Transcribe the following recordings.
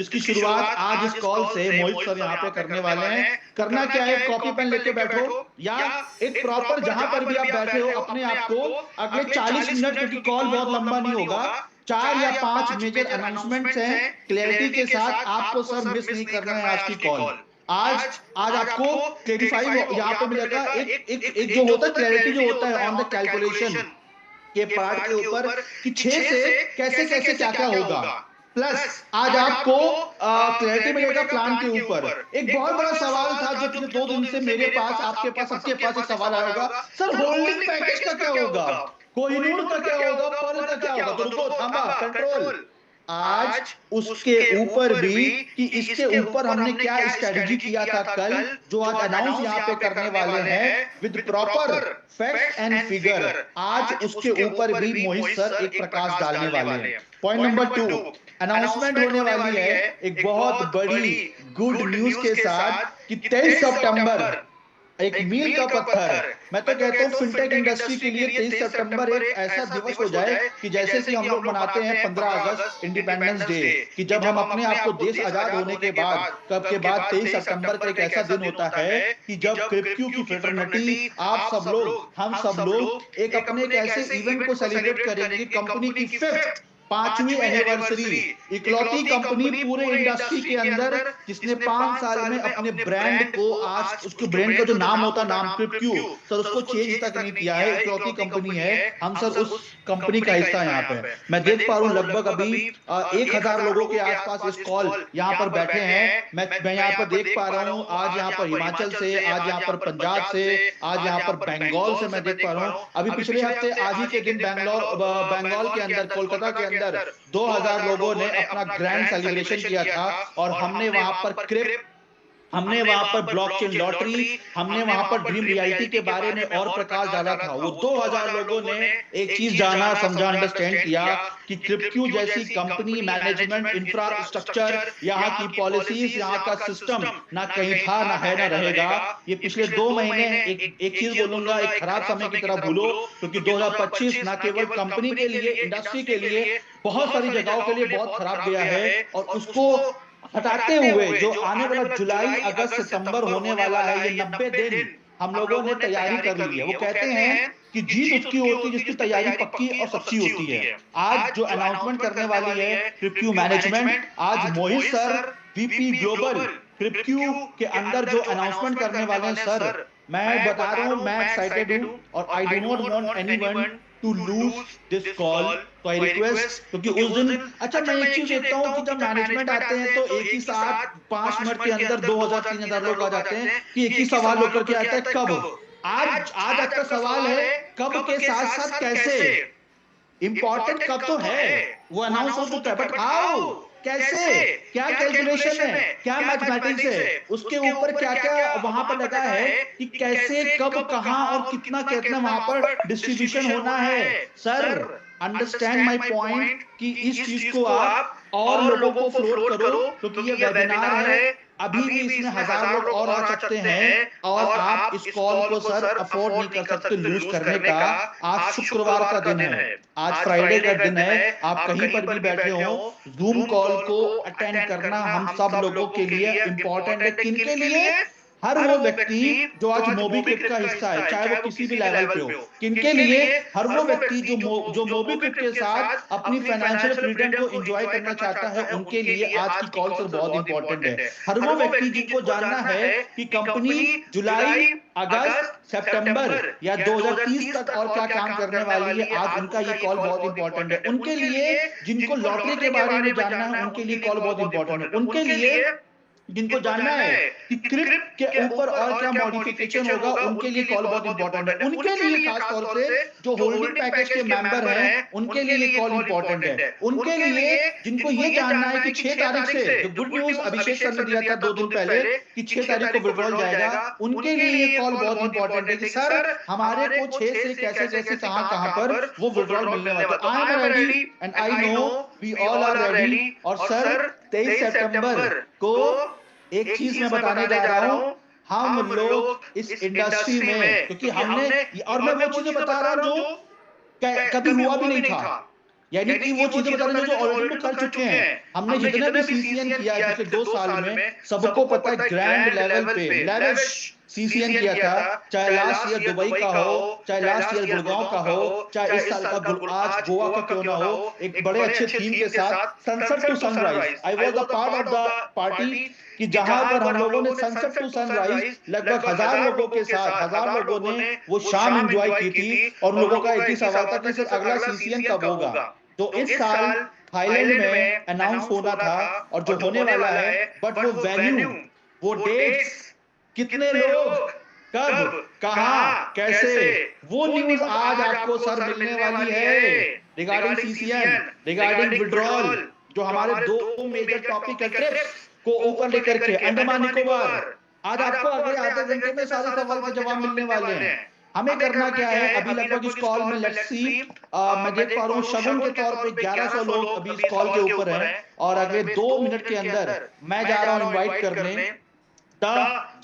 जिसकी शुरुआत आज इस कॉल से मोहित सर यहाँ पे करने वाले हैं। करना क्या है, कॉपी पेन लेके बैठो या एक प्रॉपर जहां पर भी आप बैठे हो अपने आप को अगले 40 मिनट, क्योंकि कॉल बहुत लंबा नहीं होगा, 4 या 5 मेजर अनाउंसमेंट्स हैं क्लैरिटी के साथ। आपको सर मिस नहीं करना है आज की कॉल। आज आपको क्लैरिफाई यहाँ पे मिलेगा, एक जो होता है क्लैरिटी जो होता है ऑन द कैलकुलेशन के पार्ट के ऊपर कि 6 से कैसे कैसे क्या क्या होगा। प्लस आज आपको क्लैरिटी मिलेगा प्लान के ऊपर। एक बहुत बड़ा सवाल था जो पिछले 2 दिन से मेरे पास, आपके पास, सबके पास एक सवाल आया होगा, सर होल्डिंग पैकेज का क्या होगा, कोहिनूर का क्या होगा, पर्ल का क्या होगा। तो रुको, थामा, कंट्रोल। आज उसके ऊपर भी कि इसके ऊपर हमने क्या स्ट्रेटजी किया था कल, जो आज अनाउंस यहाँ पे करने वाले हैं with proper facts and figure, आज उसके ऊपर भी मोहित सर एक प्रकाश डालने वाले हैं। पॉइंट नंबर 2, अनाउंसमेंट होने वाली है एक बहुत बड़ी गुड न्यूज के साथ कि 23 सितंबर एक मील का पत्थर। मैं तो कहता हूं फिनटेक इंडस्ट्री के लिए 23 सितंबर एक ऐसा दिवस हो जाए कि जैसे कि हम लोग मनाते हैं 15 अगस्त इंडिपेंडेंस डे, कि जब हम अपने आप को देश आजाद होने के बाद, कब के बाद 23 सितंबर का एक ऐसा दिन होता है कि जब क्रिप्क्यू की फ्रेटर्निटी, आप सब लोग, हम सब लोग एक अपने एक ऐसे इवेंट को सेलिब्रेट करेंगे, कंपनी की 5th 5वीं एनिवर्सरी, इकलौती कंपनी पूरे इंडस्ट्री के अंदर जिसने 5 साल में अपने ब्रांड को, आज उसके ब्रांड का जो नाम होता है, नाम क्रिप्क्यू, सर उसको चेंज तक नहीं किया है। इकलौती कंपनी है, हम सर उस कंपनी का हिस्सा यहाँ पे। मैं देख पा रहा हूँ लगभग अभी 1000 लोगों के आसपास इस कॉल यहाँ पर बैठे हैं। मैं यहाँ पर देख पा रहा हूँ, आज यहाँ पर हिमाचल से, आज यहाँ पर पंजाब से, आज यहाँ पर बंगाल से मैं देख पा रहा हूँ। अभी पिछले हफ्ते आज ही के दिन बंगाल के अंदर, कोलकाता के अंदर 2000 लोगों ने अपना ग्रैंड सेलिब्रेशन किया था, और हमने वहां पर क्रिप्ट, हमने वहां पर ब्लॉकचेन लॉटरी, हमने वहां पर ड्रीम रियलिटी के बारे में और प्रकाश डाला था। वो 2000 लोगों ने एक चीज जाना, समझा, अंडरस्टैंड किया कि क्रिप्क्यू जैसी कंपनी, मैनेजमेंट, इंफ्रास्ट्रक्चर, यहाँ की पॉलिसीज, यहाँ का सिस्टम ना कहीं था, ना है, ना रहेगा। ये पिछले 2 महीने, एक चीज बोलूंगा, एक खराब समय की तरह भूलो, क्योंकि 2025 ना केवल कंपनी के लिए, इंडस्ट्री के लिए, बहुत सारी जगहों के लिए बहुत खराब गया है। और उसको हटाते हुए जो आने वाला जुलाई, अगस्त, सितंबर होने वाला है, ये 90 दिन हम लोगों ने तैयारी कर ली है। वो कहते हैं कि जीत उसकी होती है जिसकी तैयारी पक्की और सच्ची होती है। आज जो अनाउंसमेंट करने वाली है क्रिप्क्यू मैनेजमेंट, आज मोहित सर, वीपी ग्लोबल क्रिप्क्यू के अंदर जो अनाउंसमेंट करने वाले हैं, सर मैं बता रहा हूं, मैं एक्साइटेड हूं, और I do not want anyone to lose this call. तो आई रिक्वेस्ट, क्योंकि उस दिन, अच्छा मैं एक चीज देखता हूँ कि जब मैनेजमेंट आते हैं तो एक ही साथ 5 मिनट के अंदर 2000-3000 लोग आ जाते हैं कि एक ही सवाल होकर के आता है, कब? आज आपका सवाल है कब के साथ साथ कैसे। इंपॉर्टेंट कब तो है, वो अनाउंस हो चुका है, बट हाउ, कैसे, क्या कैलकुलेशन है, क्या मैथमेटिक्स है, उसके ऊपर क्या क्या वहां पर लगा है कि कैसे, कब, कहां और कितना कितना वहां पर डिस्ट्रीब्यूशन होना है। सर अंडरस्टैंड माय पॉइंट कि इस चीज को आप और लोगों को फ्लोट करो, क्योंकि ये वेबिनार है, अभी भी इसमें 1000 लोग और आ सकते हैं, और आप इस कॉल को सर अफोर्ड नहीं कर सकते लूज करने का। आज शुक्रवार का दिन है, आज फ्राइडे का दिन है, आप कहीं पर भी बैठे हो, जूम कॉल को अटेंड करना हम सब लोगों के लिए इंपॉर्टेंट है। किनके लिए? हर वो व्यक्ति जो आज मोबीक्विक का हिस्सा है, चाहे वो किसी भी लेवल पे हो। किनके लिए? हर वो व्यक्ति जो मोबीक्विक के साथ अपनी फाइनेंशियल फ्रीडम को एंजॉय करना चाहता है, उनके लिए आज की कॉल सर बहुत इंपॉर्टेंट है। हर वो व्यक्ति जिनको जानना है कि कंपनी जुलाई, अगस्त, सितंबर या 2030 तक और क्या काम करने वाली है, आज उनका ये कॉल बहुत इंपॉर्टेंट है। उनके लिए जिनको लॉटरी के बारे में जानना है, उनके लिए कॉल बहुत इंपॉर्टेंट है। उनके लिए जिनको जानना है कि क्रिप्ट के ऊपर और क्या मॉडिफिकेशन होगा, उनके लिए कॉल बहुत इंपॉर्टेंट है। उनके लिए खास तौर से जो होल्डिंग पैकेज के मेंबर हैं, उनके लिए ये कॉल इंपॉर्टेंट है। उनके लिए जिनको ये जानना है कि 6 तारीख से, जो गुड न्यूज अभिषेक सर ने दिया था 2 दिन पहले कि 6 तारीख को विड्रॉल जाएगा, उनके लिए ये कॉल बहुत इंपॉर्टेंट है कि सर हमारे को 6 से कैसे कैसे कहां पर वो विड्रॉल मिलने वाला है। I am ready and I know we all are ready. और सर 23 सितंबर को एक चीज मैं बताने जा रहा हूं, हम लोग इस इंडस्ट्री में, क्योंकि हमने, और मैं वो चीजें बता रहा हूं जो कभी हुआ भी नहीं था, यानी कि वो चीजें बता रहे हैं जो ऑलरेडी कर चुके हैं। हमने जितना भी सीसीएन किया है पिछले 2 साल में, सबको पता है ग्रैंड लेवल पे लेविश सीसीएन किया था, चाहे लास्ट ईयर दुबई का हो, चाहे लास्ट ईयर गुड़गांव का हो, चाहे इस साल का आज गोवा का क्यों ना हो, एक बड़े अच्छे थीम के साथ sunset to sunrise. I was a part of the party कि जहां पर हम लोगों ने सनसेट टू सनराइज लगभग 1000 लोगों के साथ, 1000 लोगों ने वो शाम एंजॉय की थी। और लोगों का एक ही सवाल था कि सर अगला सीसीएन कब होगा। तो इस साल थाईलैंड में अनाउंस होना था और जो होने वाला है, बट वो वेन्यू, वो डेट्स, कितने लोग, कब, कहां, कैसे, वो न्यूज आज आपको सर मिलने वाली है रिगार्डिंग सीसीएन, रिगार्डिंग विड्रॉल। जो हमारे 2 मेजर टॉपिक है ट्रिप्स को ऊपर लेकर के, अंडमान निकोबार, आज आपको अगले आधे घंटे में सारे सवाल के जवाब मिलने वाले हैं। हमें करना क्या है, अभी लगभग इस कॉल में लेट्स सी, मैं देख पा रहा हूं शगुन के तौर पे 1100 लोग अभी इस कॉल के ऊपर हैं, और अगले 2 मिनट के अंदर मैं जा रहा हूं इनवाइट करने the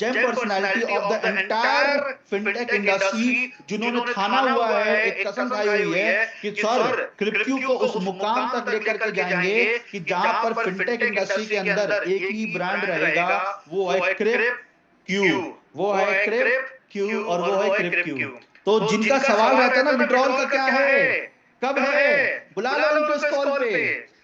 gem personality of the entire fintech industry, जिन्होंने ठाना हुआ है, एक कसम खाई हुई है कि सर क्रिप्क्यू को उस मुकाम तक लेकर के जाएंगे कि जहां पर फिनटेक इंडस्ट्री के अंदर एक ही ब्रांड रहेगा, वो है क्रिप्क्यू, वो है क्रिप्क्यू और वो है क्रिप्क्यू। तो जिनका सवाल रहता है ना विड्रॉल का क्या है, कब है? बुला लो उनको इस कॉल पे।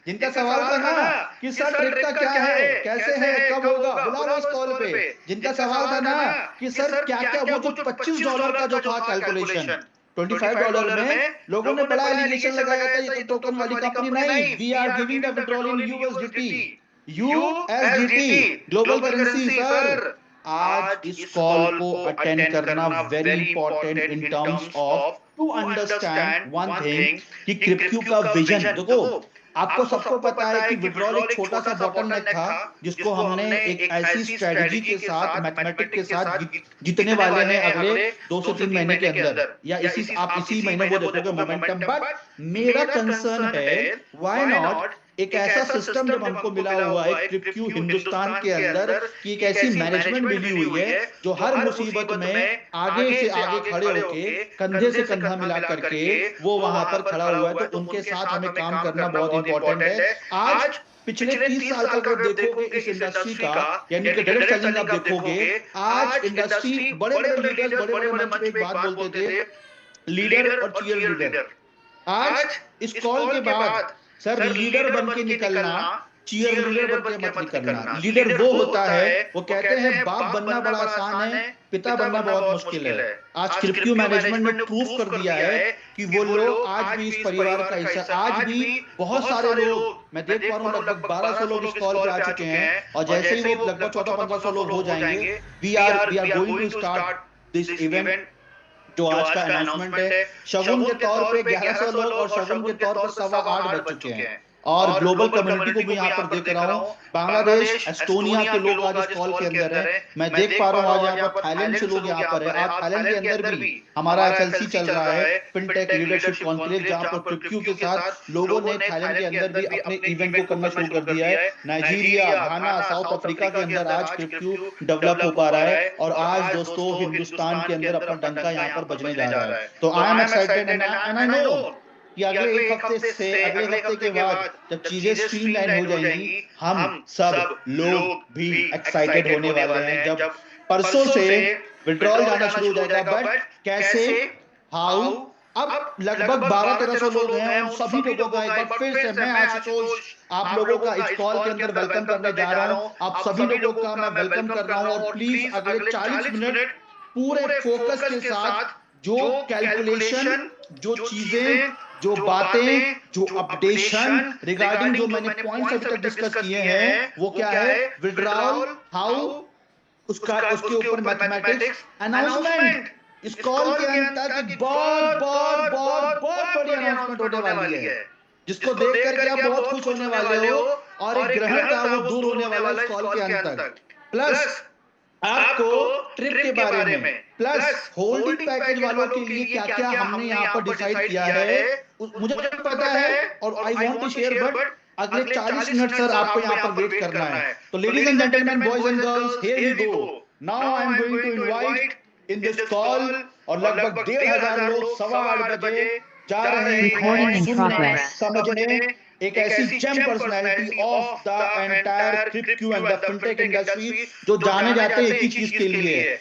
जिनका सवाल था ना कि सर ट्रिप का क्या है, कैसे है, कब होगा, बुला लो इस कॉल पे। जिनका सवाल था ना कि सर क्या-क्या वो जो $25 का जो था कैलकुलेशन, $25 में लोगों ने बड़ा एलिगेशन लगाया था, ये तो टोकन वाली कंपनी नहीं, we are giving the withdrawal in USDT, USDT global currency. Sir आज इस कॉल को अटेंड करना very important in terms of to understand one thing कि क्रिप्टो का विजन। देखो, आपको सबको पता है कि विड्रॉल एक छोटा सा बॉटलनेक था जिसको हमने एक ऐसी स्ट्रेटजी के साथ, मैथमेटिक के साथ जीतने वाले हैं अगले 2 से 3 महीने के अंदर, या आप इसी महीने वो देखोगे मोमेंटम। बट मेरा कंसर्न है व्हाई नॉट एक ऐसा सिस्टम जब हमको मिला हुआ है क्रिप्टो हिंदुस्तान के अंदर कि एक ऐसी मैनेजमेंट मिली हुई है जो हर मुसीबत में आगे से आगे खड़े होके कंधे से कंधा मिला करके वो वहां पर खड़ा हुआ है, तो उनके साथ हमें काम करना बहुत इंपॉर्टेंट है। आज पिछले 30 साल का अगर देखोगे इस इंडस्ट्री का, यानी कि डायरेक्ट सेलिंग आप देखोगे, आज इंडस्ट्री बड़े बड़े लीडर्स बड़े बड़े मंच पे एक बात बोलते थे, लीडर और चीयर लीडर। आज इस कॉल के बाद सर लीडर बन के निकलना, चीयर लीडर बन के मत निकलना। लीडर वो होता है, वो कहते हैं बाप बनना बड़ा आसान है, पिता बनना बहुत मुश्किल है। आज क्रिप्टो मैनेजमेंट ने प्रूफ कर दिया है कि वो लोग आज भी इस परिवार का हिस्सा, आज भी बहुत सारे लोग, मैं देख पा रहा हूं लगभग 1200 लोग इस कॉल पे आ चुके हैं, और जैसे ही वो लगभग 1400-1500 लोग हो जाएंगे, we are going to start this event. जो आज का अनाउंसमेंट है, शगुन के तौर पे 1100 लोग और शगुन के तौर पर 8:15 बज चुके हैं, और ग्लोबल कम्युनिटी को भी यहाँ पर देख रहा हूँ। बांग्लादेश, एस्टोनिया के लोग आज इस कॉल के अंदर है। मैं देख पा रहा हूँ आज यहाँ पर थाईलैंड से लोग यहाँ पर है। आज थाईलैंड के अंदर भी हमारा एफएलसी चल रहा है, फिनटेक लीडरशिप कॉन्क्लेव, जहाँ पर क्रिप्टो के साथ लोगों ने थाईलैंड के अंदर भी अपने इवेंट को करना शुरू कर दिया है। नाइजीरिया, घाना, साउथ अफ्रीका के अंदर आज क्रिप्टो डेवलप हो पा रहा है, और आज दोस्तों हिंदुस्तान के अंदर अपना डंका यहाँ पर बजने जा रहा है। तो I am excited and I no कि अगले एक हफ्ते से, अगले हफ्ते के बाद जब चीजें स्ट्रीमलाइन हो जाएंगी, हम सब लोग भी एक्साइटेड होने वाले हैं। जब परसों से विड्रॉल जाना शुरू हो जाएगा, बट कैसे, हाउ, अब लगभग 1200-1300 लोग हैं, उन सभी लोगों का एक बार फिर से मैं आशुतोष आप लोगों का इस कॉल के अंदर वेलकम करने जा रहा हूं। आप सभी लोगों का मैं वेलकम कर रहा हूं, और प्लीज अगले 40 मिनट पूरे फोकस के साथ जो कैलकुलेशन, जो चीजें, जो बातें, जो अपडेशन रिगार्डिंग जो मैंने पॉइंट्स अभी तक डिस्कस किए हैं, वो क्या है, विड्रॉल, हाउ, उसके ऊपर मैथमेटिक्स, अनाउंसमेंट। इस कॉल के अंदर एक बहुत बहुत बहुत बहुत बड़ी अनाउंसमेंट होने वाली है, जिसको देख करके आप बहुत खुश होने वाले हो, और एक ग्रहण था वो दूर होने वाला है इस कॉल के अंत तक। प्लस आपको ट्रिप के बारे में, प्लस होल्डिंग पैकेज वालों के लिए क्या क्या हमने यहाँ पर डिसाइड किया है, मुझे पता है, और I want to share, but अगले 40 मिनट सर आपको यहाँ पर वेट करना है। तो ladies and gentleman, boys and girls, here we go. Now I am going to invite in this call, और लगभग 1500 लोग 8:15 बजे जा रहे हैं सुनने, समझने एक ऐसी gem personality of the entire crypto and the fintech industry, जो जाने जाते हैं एक ही चीज के लिए,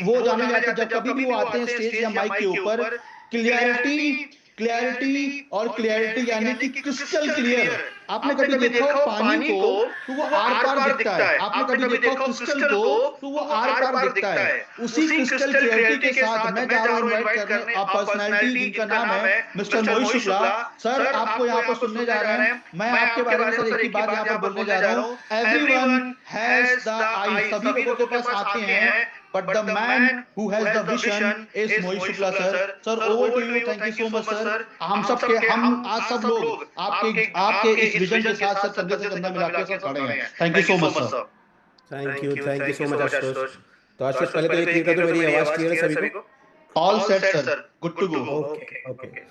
वो जाने जाते हैं जब कभी भी वो आते हैं स्टेज या माइक के ऊपर, क्लियरिटी, क्लैरिटी और क्लियरिटी, यानी कि क्रिस्टल क्लियर। आपने कभी देखा हो पानी को तो वो आर पार दिखता है, आपने कभी देखा हो क्रिस्टल को तो वो आर पार दिखता है। उसी क्रिस्टल क्लियरिटी के साथ मैं जा रहा हूं इनवाइट करने आप पर्सनालिटी जिनका नाम है मिस्टर मोहित शुक्ला। सर आपको यहाँ पर सुनने जा रहे हैं, मैं आपके बारे में सर एक ही बात यहाँ पर बोलने जा रहा हूँ, एवरीवन हैज द आई, सभी लोगों के पास आते हैं, but the man who has the vision is Mohit Shukla sir. Sir, over to you. Thank you so much sir. हम आज सब लोग आपके इस विजन के साथ साथ कंधे से कंधा मिलाकर सब खड़े हैं। Thank you so much sir. Thank you so much Ashutosh. तो आशुतोष पहले तो ये क्लियर कर दो, मेरी आवाज क्लियर है सभी को? All set sir. Good to go. Okay.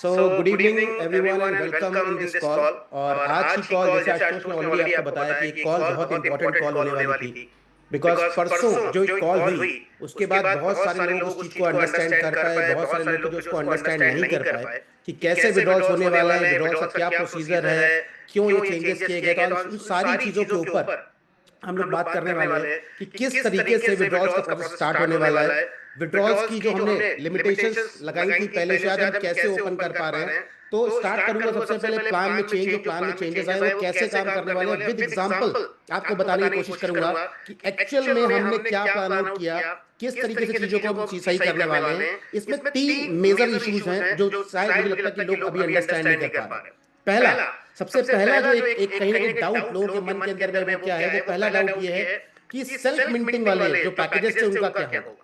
So good evening everyone and welcome in this call। और आज की कॉल, जैसे आशुतोष ने ऑलरेडी आपको बताया कि कॉल बहुत इंपॉर्टेंट कॉल होने वाली थी, बिकॉज परसों जो कॉल हुई उसके बाद बहुत सारे लोग उस चीज को अंडरस्टैंड कर पाए, बहुत सारे लोग जो उसको अंडरस्टैंड नहीं कर पाए कि कैसे विड्रॉल्स होने वाला है, विड्रॉल्स का क्या प्रोसीजर है, क्यों ये चेंजेस किए गए। तो उन सारी चीजों के ऊपर हम लोग बात करने वाले हैं कि किस तरीके से विड्रॉल्स का प्रोसेस स्टार्ट होने वाला है, विड्रॉल्स की जो हमने लिमिटेशंस लगाई थी पहले, शायद हम कैसे ओपन कर पा रहे हैं, तो स्टार्ट करूंगा सबसे पहले प्लान में चेंज, जो प्लान में चेंजेस आए वो कैसे काम करने वाले हैं विद एग्जांपल आपको बताने की कोशिश करूंगा कि एक्चुअल में हमने क्या प्लान आउट किया, किस तरीके से चीजों को हम सही करने वाले हैं। इसमें 3 मेजर इश्यूज हैं जो शायद मुझे लगता है कि लोग अभी अंडरस्टैंड नहीं कर पा रहे। पहला, सबसे पहला जो एक कहीं ना कहीं डाउट लोगों के मन के अंदर में क्या है, वो पहला डाउट ये है कि सेल्फ मिंटिंग वाले जो पैकेजेस थे उनका क्या होगा।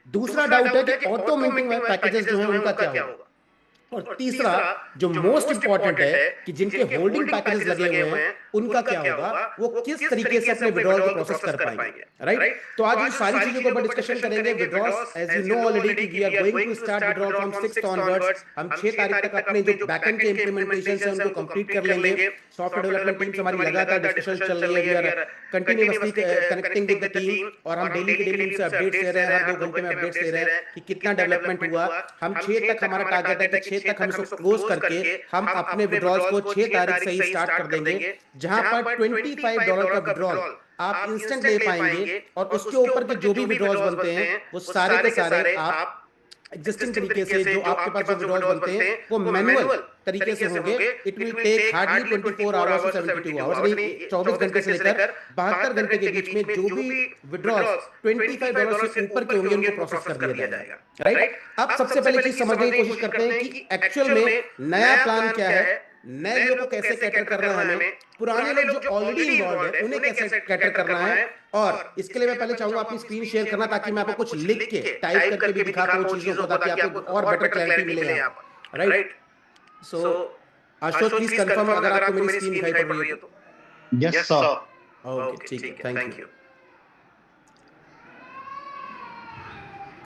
दूसरा डाउट है कि ऑटो मिंटिंग पैकेजेस जो है उनका क्या होगा। और तीसरा जो मोस्ट इंपॉर्टेंट है कि जिनके होल्डिंग पैकेजेस लगे हुए हैं उनका क्या होगा, वो किस तरीके से अपने विड्रॉल को प्रोसेस कर पाएंगे। राइट, तो आज ये सारी चीजों को हम डिस्कशन करेंगे। Withdrawals as you know already कि we are going to start withdrawal from 6th onwards. हम 6 तारीख तक अपने जो बैकएंड के इंप्लीमेंटेशन है उनको कंप्लीट कर लेंगे। सॉफ्टवेयर डेवलपमेंट टीम से हमारी लगातार डिस्कशन चल रही है, we are continuously connecting with the team और हम डेली के डेली उनसे अपडेट्स दे रहे हैं, हर 2 घंटे में अपडेट्स दे रहे हैं कि कितना डेवलपमेंट हुआ। हम 6 तक हमारा टारगेट है कि 6 तक हम इसको क्लोज करके हम अपने विड्रॉल्स को 6 तारीख से ही स्टार्ट कर देंगे, जहां पर $25 का विड्रॉल आप इंस्टेंट ले पाएंगे और उसके ऊपर के जो भी विड्रॉल्स बनते हैं वो सारे के सारे आप एग्जिस्टिंग तरीके से जो आपके पास जो विड्रॉल्स बनते हैं वो मैनुअल तरीके से होंगे। It will take hardly 24 hours और 72 आवर्स, यानी 24 घंटे से लेकर 72 घंटे के बीच में जो भी विड्रॉल्स $25 से ऊपर के होंगे उनको प्रोसेस कर दिया जाएगा। राइट, अब सबसे पहले चीज समझने की कोशिश करते हैं कि एक्चुअल में नया प्लान क्या है, नए लोगों को कैसे कैटर करना है हमें, पुराने लोग जो ऑलरेडी इन्वॉल्व है उन्हें कैसे कैटर करना है। और इसके लिए मैं पहले चाहूंगा अपनी स्क्रीन शेयर करना ताकि मैं आपको कुछ लिख के टाइप करके भी दिखा पाऊं चीजों को, ताकि आपको और बेटर क्लैरिटी मिले यहाँ पर। Right, so Ashutosh please confirm अगर आपको मेरी स्क्रीन दिखाई पड़ रही है तो। Yes sir. ओके, ठीक है, थैंक यू।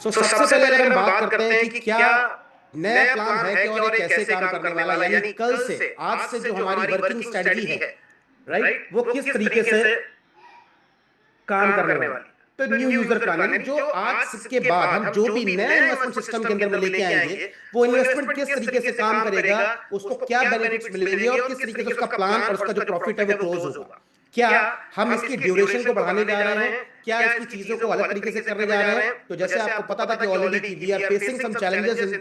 सो सबसे पहले अगर हम बात करते हैं कि क्या नया प्लान है कि और ये कैसे काम करने वाला है, यानी कल से आज से जो हमारी वर्किंग स्ट्रेटजी है, राइट, वो किस तरीके से काम करने वाली। तो न्यू यूजर प्लान जो आज के बाद हम जो भी नया इन्वेस्टमेंट सिस्टम के अंदर में लेके आएंगे वो इन्वेस्टमेंट किस तरीके से काम करेगा, उसको क्या बेनिफिट्स मिलेंगे और किस तरीके से उसका प्लान और उसका जो प्रॉफिट है वो क्लोज होगा। क्या हम इसकी ड्यूरेशन को बढ़ाने जा रहे हैं, क्या इसकी चीजों को अलग तरीके से करने जा रहे हैं। तो जैसे आपको पता था कि already we are facing some challenges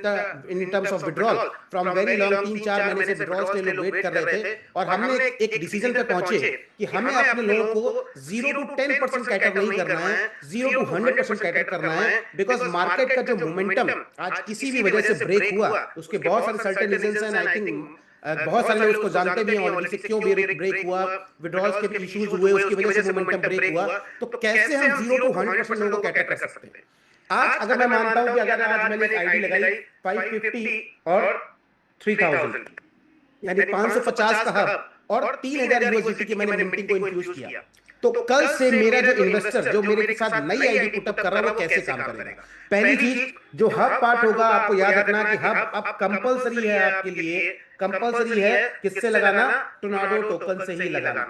in terms of withdrawal from very long, 3-4 महीने से विड्रॉल्स के लोग वेट कर रहे थे और हमने एक डिसीजन पे पहुंचे कि हमें अपने लोगों को 0 to 10% कैटर नहीं करना है, 0 to 100% कैटर करना है। बिकॉज मार्केट का जो मोमेंटम आज किसी भी वजह से ब्रेक हुआ, उसके बहुत सारे सर्टेन रीजंस हैं। आई थिंक बहुत सारे लोग उसको जानते भी हैं ऑलरेडी से क्यों ब्रेक हुआ, विड्रॉल्स के इश्यूज हुए, उसकी वजह से मोमेंटम ब्रेक हुआ। तो कैसे हम 0 to 100% लोगों को कैटर कर सकते हैं। आज अगर मैं मानता हूं कि अगर आज मैंने एक आईडी लगाई 550 और 3000 यानी 550 का हब और 3000 यूएसडीटी की मैंने मिंटिंग को इन्फ्यूज किया, तो कल से मेरा जो इन्वेस्टर जो मेरे साथ नई आईडी पुटअप कर रहा है वो कैसे काम करेगा। पहली चीज जो हब पार्ट होगा, आपको याद रखना कि हब अब कंपलसरी है आपके लिए, कंपलसरी है किससे लगाना, टोर्नाडो टोकन से ही लगाना।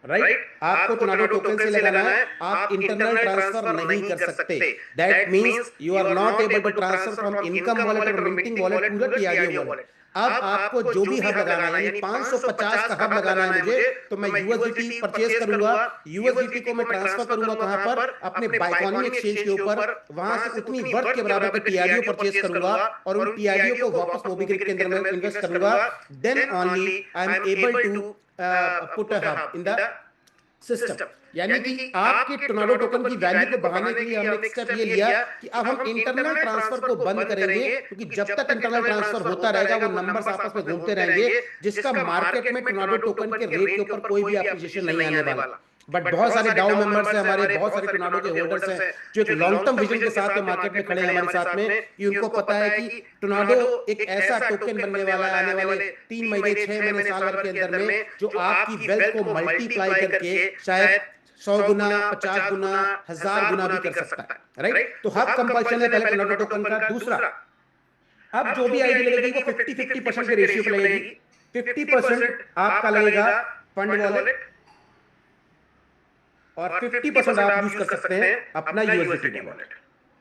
राइट, आपको टोर्नाडो टोकन से लगाना है, आप इंटरनल ट्रांसफर नहीं कर सकते। That means you are not able to transfer from income wallet और minting wallet to the TRDO wallet. अब आपको जो भी हब लगाना है, यानी 550 का हब लगाना है मुझे, तो मैं यूएसडीटी परचेज करूंगा, यूएसडीटी को मैं ट्रांसफर करूंगा कहां पर, अपने बाइकॉनी एक्सचेंज के ऊपर, वहां से उतनी वर्थ के बराबर का टीआरडीओ परचेज करूंगा और उन टीआरडीओ को वापस मोबीक्विक के अंदर में इन्वेस्ट करूंगा। Then only I am able to put a hub in the system. यानी कि आपके टोर्नाडो टोकन की वैल्यू को बढ़ाने के लिए हमने एक स्टेप ये लिया कि अब हम इंटरनल ट्रांसफर को बंद करेंगे, क्योंकि जब तक इंटरनल ट्रांसफर होता रहेगा वो नंबर्स आपस में घूमते रहेंगे, जिसका मार्केट में टोर्नाडो टोकन के रेट के ऊपर कोई भी एप्रिसिएशन नहीं आने वाला। बट बहुत सारे डाउ मेंबर्स हैं हमारे, बहुत सारे टोर्नाडो के होल्डर्स हैं जो एक लॉन्ग टर्म विजन के साथ में मार्केट में खड़े हैं हमारे साथ में, कि उनको पता है कि टोर्नाडो एक ऐसा टोकन बनने वाला है आने वाले 3 महीने 6 महीने साल भर के अंदर में, जो आपकी वेल्थ को मल्टीप्लाई करके शायद 100 गुना, 50 गुना, 1000 गुना भी कर सकता है। राइट, तो हब कंपल्शन है पहले टोर्नाडो टोकन का। दूसरा, अब जो भी आईडी लगेगी वो 50-50% के रेशियो पे लगेगी। 50% आपका लगेगा फंड वॉलेट और 50% आप यूज कर सकते हैं अपना USDT wallet.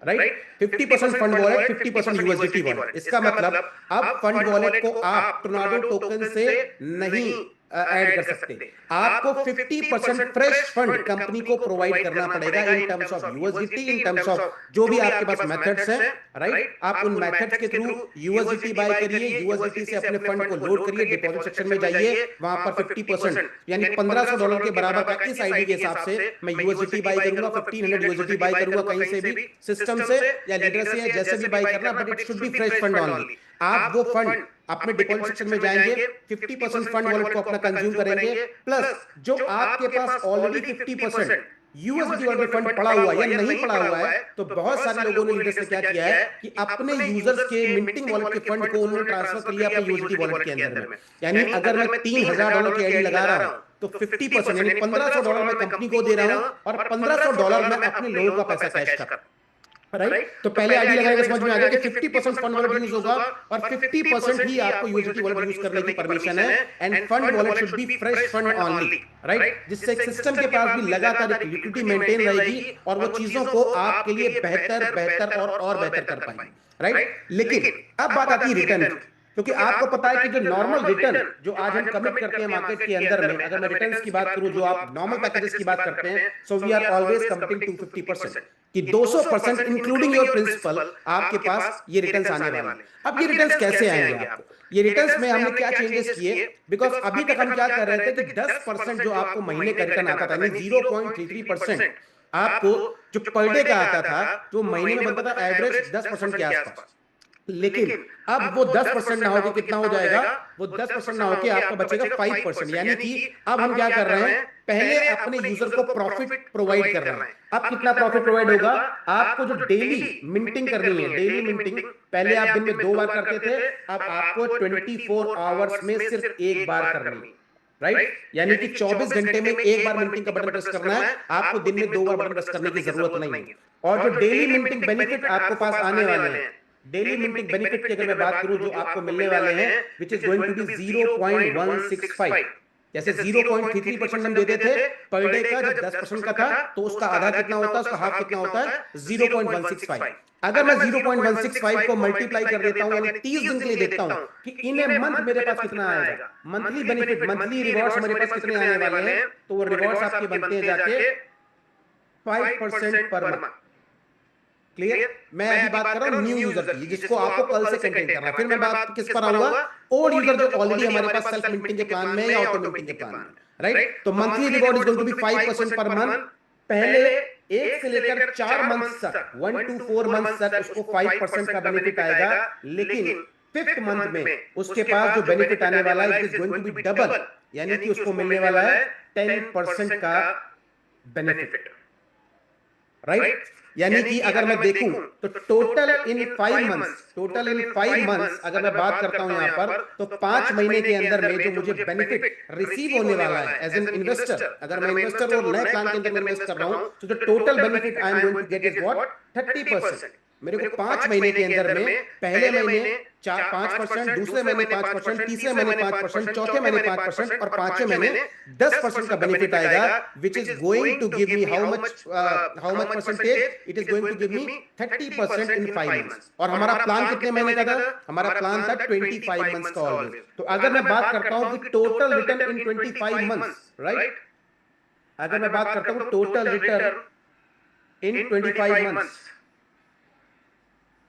Right, 50% fund wallet, 50% USDT wallet. इसका मतलब अब फंड वॉलेट को आप टोर्नाडो टोकन से नहीं ऐड कर सकते। आपको 50% फ्रेश फंड कंपनी को प्रोवाइड करना पड़ेगा इन terms of USDT, in terms of जो भी आपके पास मेथड्स हैं, राइट। आप उन मेथड्स के थ्रू यूएसडीटी बाय करिए, यूएसडीटी से अपने फंड को लोड करिए, डिपॉजिट सेक्शन में जाइए, वहां पर 50% यानी $1500 के बराबर का इस आईडी के हिसाब से मैं यूएसडीटी बाय करूंगा, 1500 यूएसडीटी बाय करूंगा कहीं से भी, सिस्टम से या लीडर से, जैसे भी बाय करना, but it should be fresh fund only. आप वो फंड अपने डिपॉजिट सेक्शन में जाएंगे, 50% फंड वॉलेट को अपना कंज्यूम करेंगे, प्लस जो आपके पास ऑलरेडी 50% यूएसडी वॉलेट फंड पड़ा हुआ या नहीं पड़ा हुआ है, तो बहुत सारे लोगों ने लीडर्स ने क्या किया है कि अपने यूजर्स के मिंटिंग वॉलेट के फंड को उन्होंने ट्रांसफर कर लिया अपने यूएसडी वॉलेट के अंदर में। यानी अगर मैं $3000 की आईडी लगा रहा हूं तो 50% यानी $1500 मैं कंपनी को दे रहा हूं और $1500 मैं अपने लोगों का पैसा कैश कर, राइट। तो पहले आईडी लगाने समझ में आ गया कि 50% फंड वॉलेट यूज होगा और 50% ही आपको यूएसडी वॉलेट यूज करने की परमिशन है, end fund wallet should be fresh fund only, right. जिससे सिस्टम के पास भी लगातार एक लिक्विडिटी मेंटेन रहेगी और वो चीजों को आपके लिए बेहतर बेहतर और बेहतर कर पाएंगे, राइट। लेकिन अब बात आती है रिटर्न, क्योंकि आपको पता है कि जो नॉर्मल रिटर्न जो आज हम कमिट करते हैं मार्केट के अंदर में, अगर मैं रिटर्न्स की बात करूं, जो आप नॉर्मल पैकेजेस की बात करते हैं, so we are always committing to 50% कि 200% इंक्लूडिंग योर प्रिंसिपल आपके पास ये रिटर्न्स आने वाले हैं। अब ये रिटर्न्स कैसे आएंगे आपको? ये रिटर्न्स में हमने क्या चेंजेस किए, बिकॉज अभी तक हम क्या कर रहे थे कि 10% जो आपको महीने का रिटर्न आता था, 0.33% आपको जो पर डे का आता था, जो महीने में बनता था एवरेज 10% के आसपास। लेकिन अब वो 10% ना होकर कितना हो जाएगा, वो 10% ना होकर आपका बचेगा 5%। यानी कि अब हम क्या कर रहे हैं, पहले अपने यूजर को प्रॉफिट प्रोवाइड कर रहे हैं। अब कितना प्रॉफिट प्रोवाइड होगा, आपको जो डेली मिंटिंग करनी है, डेली मिंटिंग पहले आप दिन में 2 बार करते थे, अब आपको 24 आवर्स में सिर्फ 1 बार करनी है, राइट। यानी कि 24 घंटे में 1 बार मिंटिंग का बटन प्रेस करना है, आपको दिन में 2 बार बटन प्रेस करने की जरूरत नहीं है। और जो डेली मिंटिंग बेनिफिट आपके पास आने वाले हैं, डेली मिंटिंग बेनिफिट की अगर मैं बात करूं, जो आपको मिलने वाले हैं, which is going to be 0.165। जैसे 0.33% हम देते थे पर डे का, जब 10% का था तो उसका आधा कितना होता है, उसका हाफ कितना होता है, 0.165। अगर मैं 0.165 को मल्टीप्लाई कर देता हूं, यानी 30 दिन के लिए देखता हूं कि इन ए मंथ मेरे पास कितना आएगा, मंथली बेनिफिट, मंथली रिवॉर्ड्स मेरे पास कितने आने वाले हैं, तो वो रिवॉर्ड्स आपके बनते हैं जाके 5% पर मंथ। क्लियर? मैं अभी बात कर रहा हूं न्यू यूजर की, जिसको आपको कल से कंटेन करना है। फिर मैं बात किस पर आऊंगा, ओल्ड यूजर जो ऑलरेडी हमारे पास सेल्फ मिंटिंग के प्लान में या ऑटो मिंटिंग के प्लान में, राइट। तो monthly reward is going to be 5% per month. पहले 1 से लेकर 4 मंथ्स तक, 1 to 4 मंथ्स तक उसको 5% का बेनिफिट आएगा, लेकिन 5th मंथ में उसके पास जो बेनिफिट आने वाला है, it is going to be double, यानी कि उसको मिलने वाला है 10% का बेनिफिट, राइट। यानी कि अगर मैं देखूं तो टोटल इन 5 मंथ्स अगर मैं बात करता हूं यहां पर, तो 5 महीने के अंदर में जो मुझे बेनिफिट रिसीव होने वाला है एज एन इन्वेस्टर, अगर मैं इन्वेस्टर और नए प्लान के अंदर इन्वेस्ट कर रहा हूं, तो जो total benefit I am going to get is what, 30%। मेरे को 5 महीने के अंदर में पहले महीने 5%, दूसरे महीने 5%, तीसरे महीने 5%, चौथे महीने 5% और 5वें महीने 10% का बेनिफिट आएगा, which is going to give me how much percentage, it is going to give me 30% in 5 months. और हमारा प्लान कितने महीने का था, हमारा प्लान था 25 मंथ्स का ऑलवेज। तो अगर मैं बात करता हूं कि टोटल रिटर्न इन 25 मंथ्स, राइट, अगर मैं बात करता हूं टोटल रिटर्न इन 25 मंथ्स,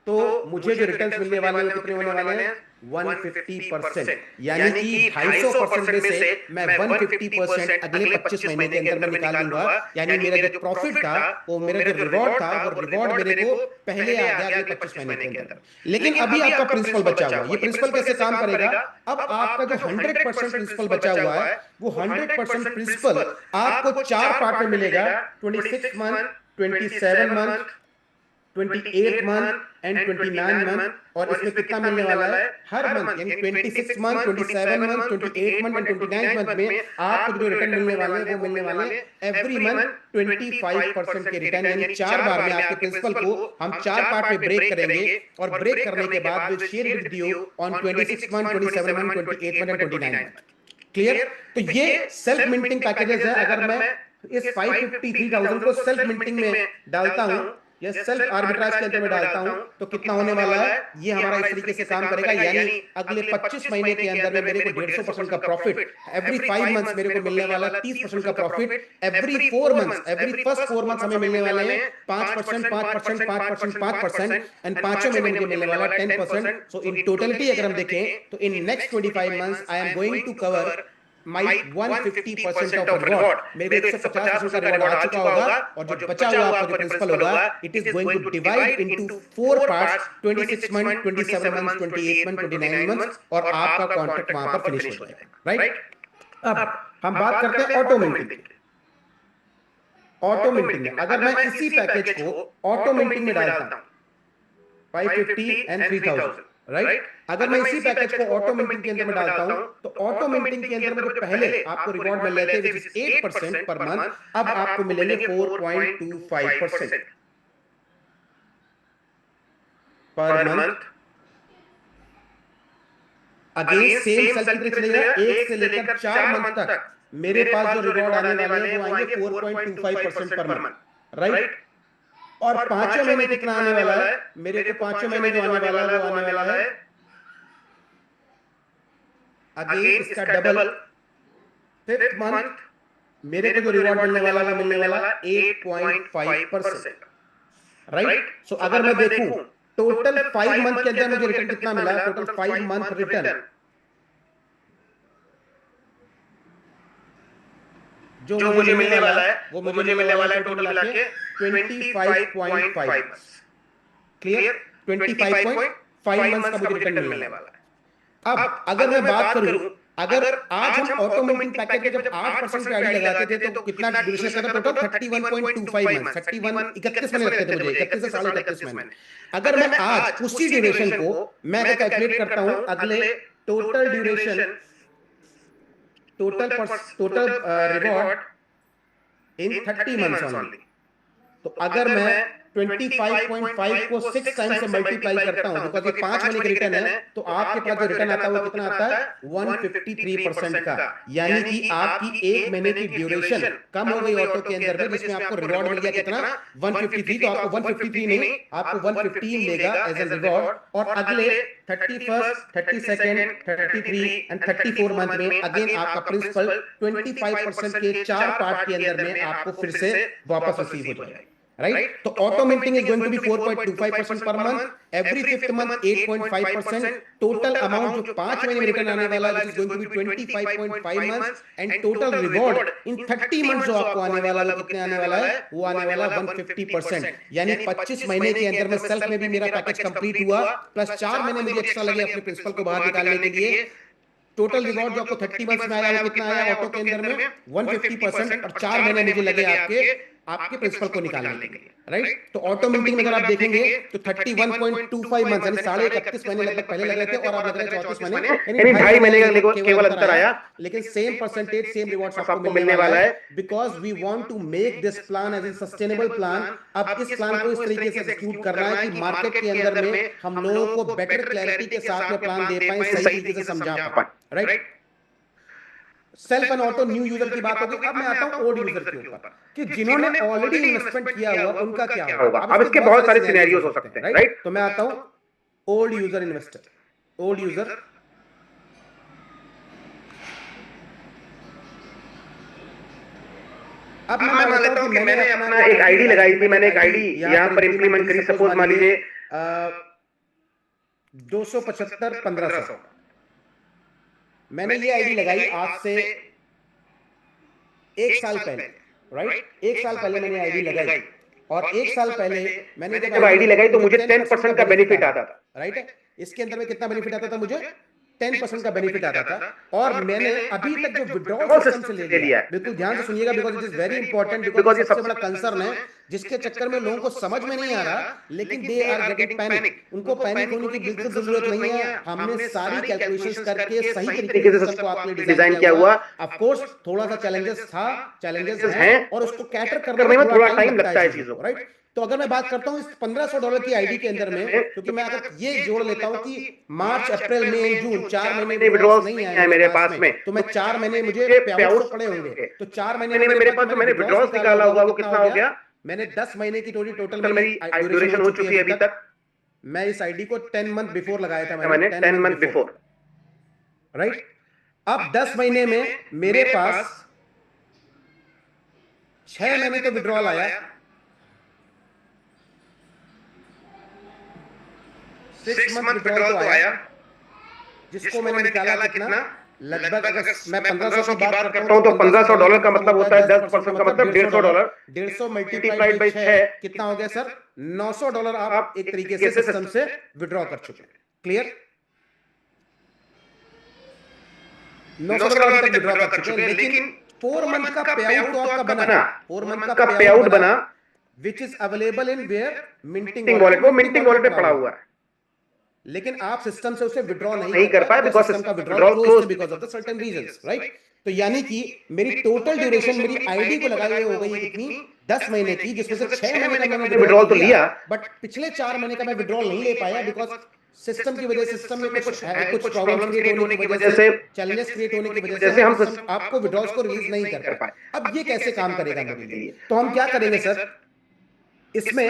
तो मुझे जो रिटर्न्स मिलने वाले हैं कितने होने वाले हैं, 150%। यानी कि 250% में से मैं 150% अगले 25 महीने के अंदर मैं निकाल लूंगा। यानी मेरा जो प्रॉफिट था, वो मेरा जो रिवॉर्ड था, वो रिवॉर्ड मेरे को पहले आ गया अगले 25 महीने के अंदर। लेकिन अभी आपका प्रिंसिपल बचा हुआ है। ये प्रिंसिपल कैसे काम करेगा, अब आपका जो 100% प्रिंसिपल बचा हुआ है, वो 100% प्रिंसिपल आपको 4 पार्ट में मिलेगा, 26 month, 27 month, 28 month and 29 month. और इसमें कितना मिलने वाला है, हर मंथ यानी 26 month, 27 month, 28 month and 29 month में आपको जो रिटर्न मिलने वाले हैं, वो मिलने वाले हैं एवरी मंथ 25% के रिटर्न। यानी 4 बार में आपके प्रिंसिपल को हम 4 पार्ट में ब्रेक करेंगे, और ब्रेक करने के बाद will share with you on 26 month, 27 month, 28 month and 29 month. Clear? तो ये सेल्फ मिंटिंग पैकेजेस है। अगर मैं इस 553,000 को सेल्फ मिंटिंग में डालता हूं, या सेल्फ आर्बिट्राज के अंदर मैं डालता हूं तो कितना होने वाला है, ये हमारा इस तरीके से काम करेगा, यानी अगले 25 महीने के अंदर में मेरे को 150% का प्रॉफिट, एवरी 5 मंथ्स मेरे को मिलने वाला 30% का profit, every 4 months, every first 4 months हमें मिलने वाले हैं 5%, 5%, 5%, 5%, एंड 5 महीने मुझे मिलने वाला 10%। सो इन टोटलिटी अगर हम देखें तो in next 25 months I am going to cover my 150% of reward. मेरे को 150% का रिवॉर्ड आ चुका होगा, और जो बचा हुआ आपका जो प्रिंसिपल होगा, it is going to divide into 4 parts, 26 month, 27 month, 28 month, 29 month, और आपका कॉन्ट्रैक्ट वहां पर फिनिश हो जाएगा, राइट। अब हम बात करते हैं ऑटो मिंटिंग। ऑटो मिंटिंग में अगर मैं इसी पैकेज को ऑटो मिंटिंग में डालता हूं 550 एंड 3000, राइट। अगर मैं इसी पैकेज को ऑटो मिंटिंग के अंदर में डालता हूं तो ऑटो मिंटिंग के अंदर में जो पहले आपको रिवॉर्ड मिल रहे थे विच इज 8% पर मंथ, अब आपको मिलेंगे 4.25% per month. Again same cell कितने चलेगा, 1 से लेकर 4 मंथ तक मेरे पास जो रिवॉर्ड आने वाले हैं वो आएंगे 4.25% पर मंथ, राइट। और 5 महीने कितना आने वाला है, मेरे को 5 महीने जो आने वाला है वो आने वाला है अगेन इसका डबल। 5th मंथ मेरे को जो रिवॉर्ड मिलने वाला है मिलने वाला 8.5%, राइट। सो अगर मैं देखूं टोटल 5 मंथ के अंदर मुझे रिटर्न कितना मिला, टोटल 5 मंथ रिटर्न जो मुझे मिलने वाला है वो मुझे मिलने वाला है टोटल मिला के 25.5। क्लियर, 25.5 मंथ्स का मुझे रिटर्न मिलने वाला है। अब अगर मैं बात करूं, अगर आज हम ऑटो मिंटिंग पैकेज में जब 8% पे आईडी लगाते थे तो कितना ड्यूरेशन का था टोटल 31.25 मंथ, 31 महीने लगते थे मुझे, 31 से 31.5 महीने। अगर मैं आज उसी ड्यूरेशन को मैं अगर कैलकुलेट करता हूं, अगले total duration, total reward in 30 months only, तो अगर मैं 25.5 को 6 टाइम से मल्टीप्लाई करता हूं, बिकॉज़ ये 5 महीने का रिटर्न है, तो आपके पास जो रिटर्न आता है वो कितना आता है 153% का, यानी कि आपकी 1 महीने की ड्यूरेशन कम हो गई ऑटो के अंदर में, जिसमें आपको रिवॉर्ड मिल गया कितना 153। तो आपको 153 नहीं, आपको 115 लेगा एज ए रिवॉर्ड, और अगले 31st, 32nd, 33 एंड 34 मंथ में अगेन आपका प्रिंसिपल 25% के 4 पार्ट के अंदर में आपको फिर से वापस रिसीव हो जाएगा, राइट। तो auto minting is going to be 4.25% per month, every 5th month 8.5%, total amount जो 5 महीने में रिटर्न आने वाला है is going to be 25.5 months, and total reward in 30 month जो आपको आने वाला है वो कितने आने वाला है, वो आने वाला 150%, यानी 25 महीने के अंदर में सेल्फ में भी मेरा पैकेज कंप्लीट हुआ, प्लस 4 महीने मुझे एक्स्ट्रा लगे अपने प्रिंसिपल को बाहर निकालने के लिए। टोटल रिवॉर्ड जो आपको 30 मंथ्स में आया वो कितना आया ऑटो के अंदर में 150%, और 4 महीने मुझे लगे आपके प्रिंसिपल को निकालने के लिए, राइट। तो ऑटो मिंटिंग में अगर आप देखेंगे तो 31.25 मंथ यानी 31.5 महीने लगभग पहले लग रहे थे, और अब लग रहे हैं 34 महीने, यानी 2.5 महीने का केवल अंतर आया, लेकिन सेम परसेंटेज सेम रिवॉर्ड्स आपको मिलने वाला है, because we want to make this plan as a sustainable plan. अब इस प्लान को इस तरीके से एग्जीक्यूट करना है कि मार्केट के अंदर में हम लोगों को बेटर क्लैरिटी के साथ में प्लान दे पाए, सही तरीके से समझा पाए, right. Self and auto new user की बात होगी। अब मैं आता हूं ओल्ड यूजर के ऊपर कि जिन्होंने ऑलरेडी इन्वेस्टमेंट किया हुआ उनका क्या होगा। अब इसके बहुत सारे सिनेरियोस हो सकते हैं, राइट। तो मैं आता हूं old user investor, old user. अब मैं मानता हूं कि मैंने अपना एक आईडी लगाई थी, मैंने एक आईडी यहां पर इंप्लीमेंट करी, सपोज मान लीजिए 275 1500, मैंने ये आईडी लगाई आज से 1 साल पहले, राइट। 1 साल पहले मैंने आईडी लगाई, और 1 साल पहले मैंने जब आईडी लगाई तो मुझे 10% का बेनिफिट आता था, राइट। इसके अंदर में कितना बेनिफिट आता था, मुझे 10% का बेनिफिट आता था, और मैंने अभी तक जो विड्रॉल सिस्टम से ले लिया है, बिल्कुल ध्यान से सुनिएगा, because it is very important, because ये सबसे बड़ा कंसर्न है जिसके चक्कर में लोगों को समझ में नहीं आ रहा, लेकिन दे आर गेटिंग पैनिक। उनको पैनिक होने की बिल्कुल जरूरत नहीं है, हमने सारी कैलकुलेशंस करके सही तरीके से सिस्टम को आपने डिजाइन किया हुआ। ऑफ कोर्स थोड़ा सा चैलेंजेस हैं, और उसको कैटर करने में थोड़ा टाइम लगता है चीजों को, राइट। तो अगर मैं बात करता हूं इस $1500 की आईडी के अंदर में, क्योंकि मैं अगर ये जोड़ लेता हूं कि मार्च अप्रैल मई जून 4 महीने विड्रॉल्स नहीं आए मेरे पास में, तो मैं 4 महीने मुझे पेआउट पड़े होंगे, तो 4 महीने में मेरे पास जो मैंने विड्रॉल्स निकाला होगा वो कितना हो गया मैंने 10 महीने की टोटल मेरी ड्यूरेशन हो चुकी है अभी तक। मैं इस आईडी को 10 मंथ बिफोर लगाया था मैंने 10 मंथ बिफोर, राइट। अब 10 महीने में मेरे पास 6 महीने तो विड्रॉल आया, 6 मंथ विड्रॉल तो आया, जिसको मैंने निकाला कितना, लगभग अगर मैं 1500 की बात करता हूं तो $1500 का मतलब होता है 10% का मतलब $150। 150 मल्टीप्लाइड बाय 6 कितना हो गया सर, $900 आप एक तरीके से सिस्टम से विड्रॉ कर चुके हैं। क्लियर, $900 अभी तक विड्रॉ कर चुके हैं, लेकिन 4 मंथ का पे आउट तो आपका बना, 4 मंथ का पे आउट बना, which is available in where, minting wallet. वो मिंटिंग वॉलेट पे पड़ा हुआ है, लेकिन आप सिस्टम से उसे विड्रॉ नहीं कर पाए बिकॉज़ सिस्टम का withdrawal closed because of the certain reasons, right. तो यानी कि मेरी टोटल ड्यूरेशन मेरी आईडी को लगाए हुए हो गई कितनी, 10 महीने की, जिसमें से 6 महीने का मैंने विड्रॉल तो लिया, बट पिछले 4 महीने का मैं विड्रॉल नहीं ले पाया बिकॉज़ सिस्टम की वजह से, सिस्टम में कुछ प्रॉब्लम्स क्रिएट होने की वजह से, चैलेंजेस क्रिएट होने की वजह से हम आपको विड्रॉल्स को रिलीज नहीं कर पाए। अब ये कैसे काम करेगा मेरे लिए, तो हम क्या करेंगे सर, इसमें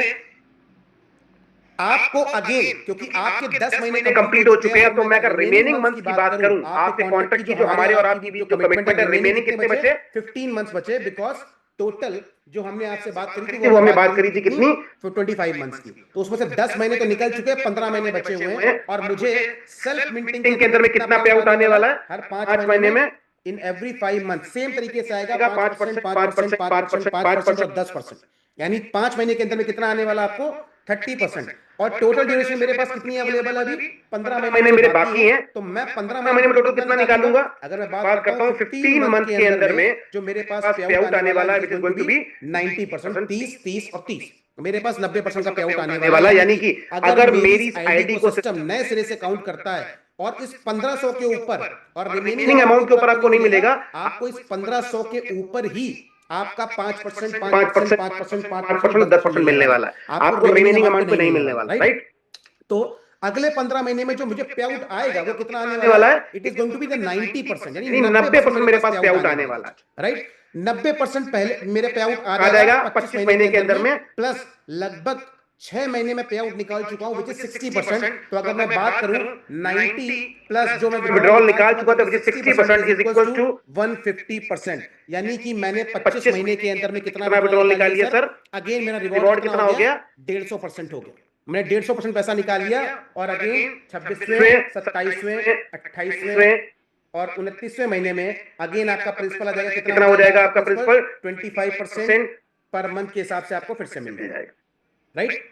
आपको अगेन, क्योंकि आपके 10 महीने कंप्लीट हो चुके हैं, तो मैं अगर रिमेनिंग मंथ की बात करूं, आपके कॉन्ट्रैक्ट की जो हमारे और आपकी जो कमिटमेंट है, रिमेनिंग कितने बचे, 15 मंथ्स बचे, बिकॉज टोटल जो हमने आपसे बात करी थी वो हमने बात करी थी कितनी, 25 मंथ्स की, तो उसमें से 10 महीने तो निकल चुके हैं, 15 महीने बचे हुए हैं, और मुझे सेल्फ मिंटिंग के अंदर में कितना पे आउट आने वाला है, हर 5 महीने में, इन एवरी 5 मंथ सेम तरीके से आएगा, 5%, 5%, 5%, 5% और 10%, यानी 5 महीने के अंदर में कितना आने वाला आपको, 30%। और टोटल ड्यूरेशन मेरे पास कितनी अवेलेबल है अभी, 15 महीने मेरे बाकी हैं, तो मैं 15 महीने में टोटल कितना निकालूंगा, अगर मैं बात करता हूं 15 मंथ के अंदर में जो मेरे पास पे आउट आने वाला है, which is going to be 90%, 30 और 30, मेरे पास 90% का पे आउट आने वाला है, यानी कि अगर मेरी आईडी को सिस्टम नए सिरे से काउंट करता है और इस 1500 के ऊपर और रिमेनिंग अमाउंट के ऊपर आपको नहीं मिलेगा, आपको इस 1500 के ऊपर ही आपका 5%, 10% मिलने वाला है, आपको रिमेनिंग अमाउंट पे नहीं मिलने वाला, राइट। तो अगले 15 महीने में जो मुझे पे आउट आएगा वो कितना आने वाला है, it is going to be the 90%, यानी 90% मेरे पास पे आउट आने वाला है, राइट। 90% पहले मेरे पे आउट आ जाएगा 25 महीने के अंदर में, प्लस लगभग 6 महीने में पे आउट निकाल चुका हूं, विच इज 60%। तो अगर मैं बात करूं 90 प्लस जो मैं विड्रॉल निकाल चुका था, which is 60% is equal to 150%, यानी कि मैंने 25 महीने के अंदर में कितना विड्रॉल निकाल लिया सर, अगेन मेरा रिवॉर्ड कितना हो गया, 150% हो गया, मैंने 150% पैसा निकाल लिया, और अगेन 26वें, 27वें, 28वें और 29वें महीने में अगेन आपका प्रिंसिपल आ जाएगा, कितना हो जाएगा आपका प्रिंसिपल, 25% पर मंथ के हिसाब से आपको फिर से मिल जाएगा, राइट।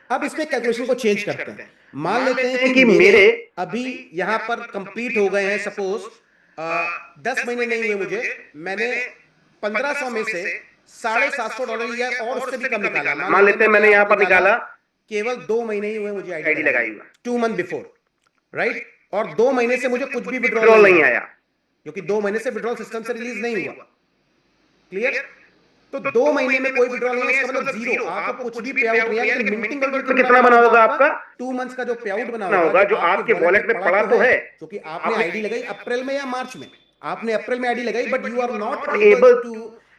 अब इसमें कैलकुलेशन को चेंज करते हैं, मान लेते हैं कि मेरे अभी यहां पर कंप्लीट हो गए हैं, सपोज 10 महीने नहीं हुए मुझे, मैंने 1500 में से $750 या और उससे भी कम निकाला, मान लेते हैं मैंने यहां पर निकाला, केवल 2 महीने ही हुए मुझे आईडी लगाई हुआ, 2 मंथ बिफोर, राइट, और 2 महीने से मुझे कुछ भी विड्रॉल नहीं आया, क्योंकि 2 महीने से विड्रॉल सिस्टम से रिलीज नहीं हुआ, क्लियर। तो 2 महीने में कोई विड्रॉल नहीं है, इसका मतलब जीरो, आपको कुछ भी पे आउट नहीं है, लेकिन मिंटिंग वॉलेट में कितना बना होगा आपका, 2 मंथ्स का जो पे आउट बना होगा, जो आपके वॉलेट में पड़ा तो है, क्योंकि आपने आईडी लगाई अप्रैल में या मार्च में, आपने अप्रैल में आईडी लगाई, but you are not able to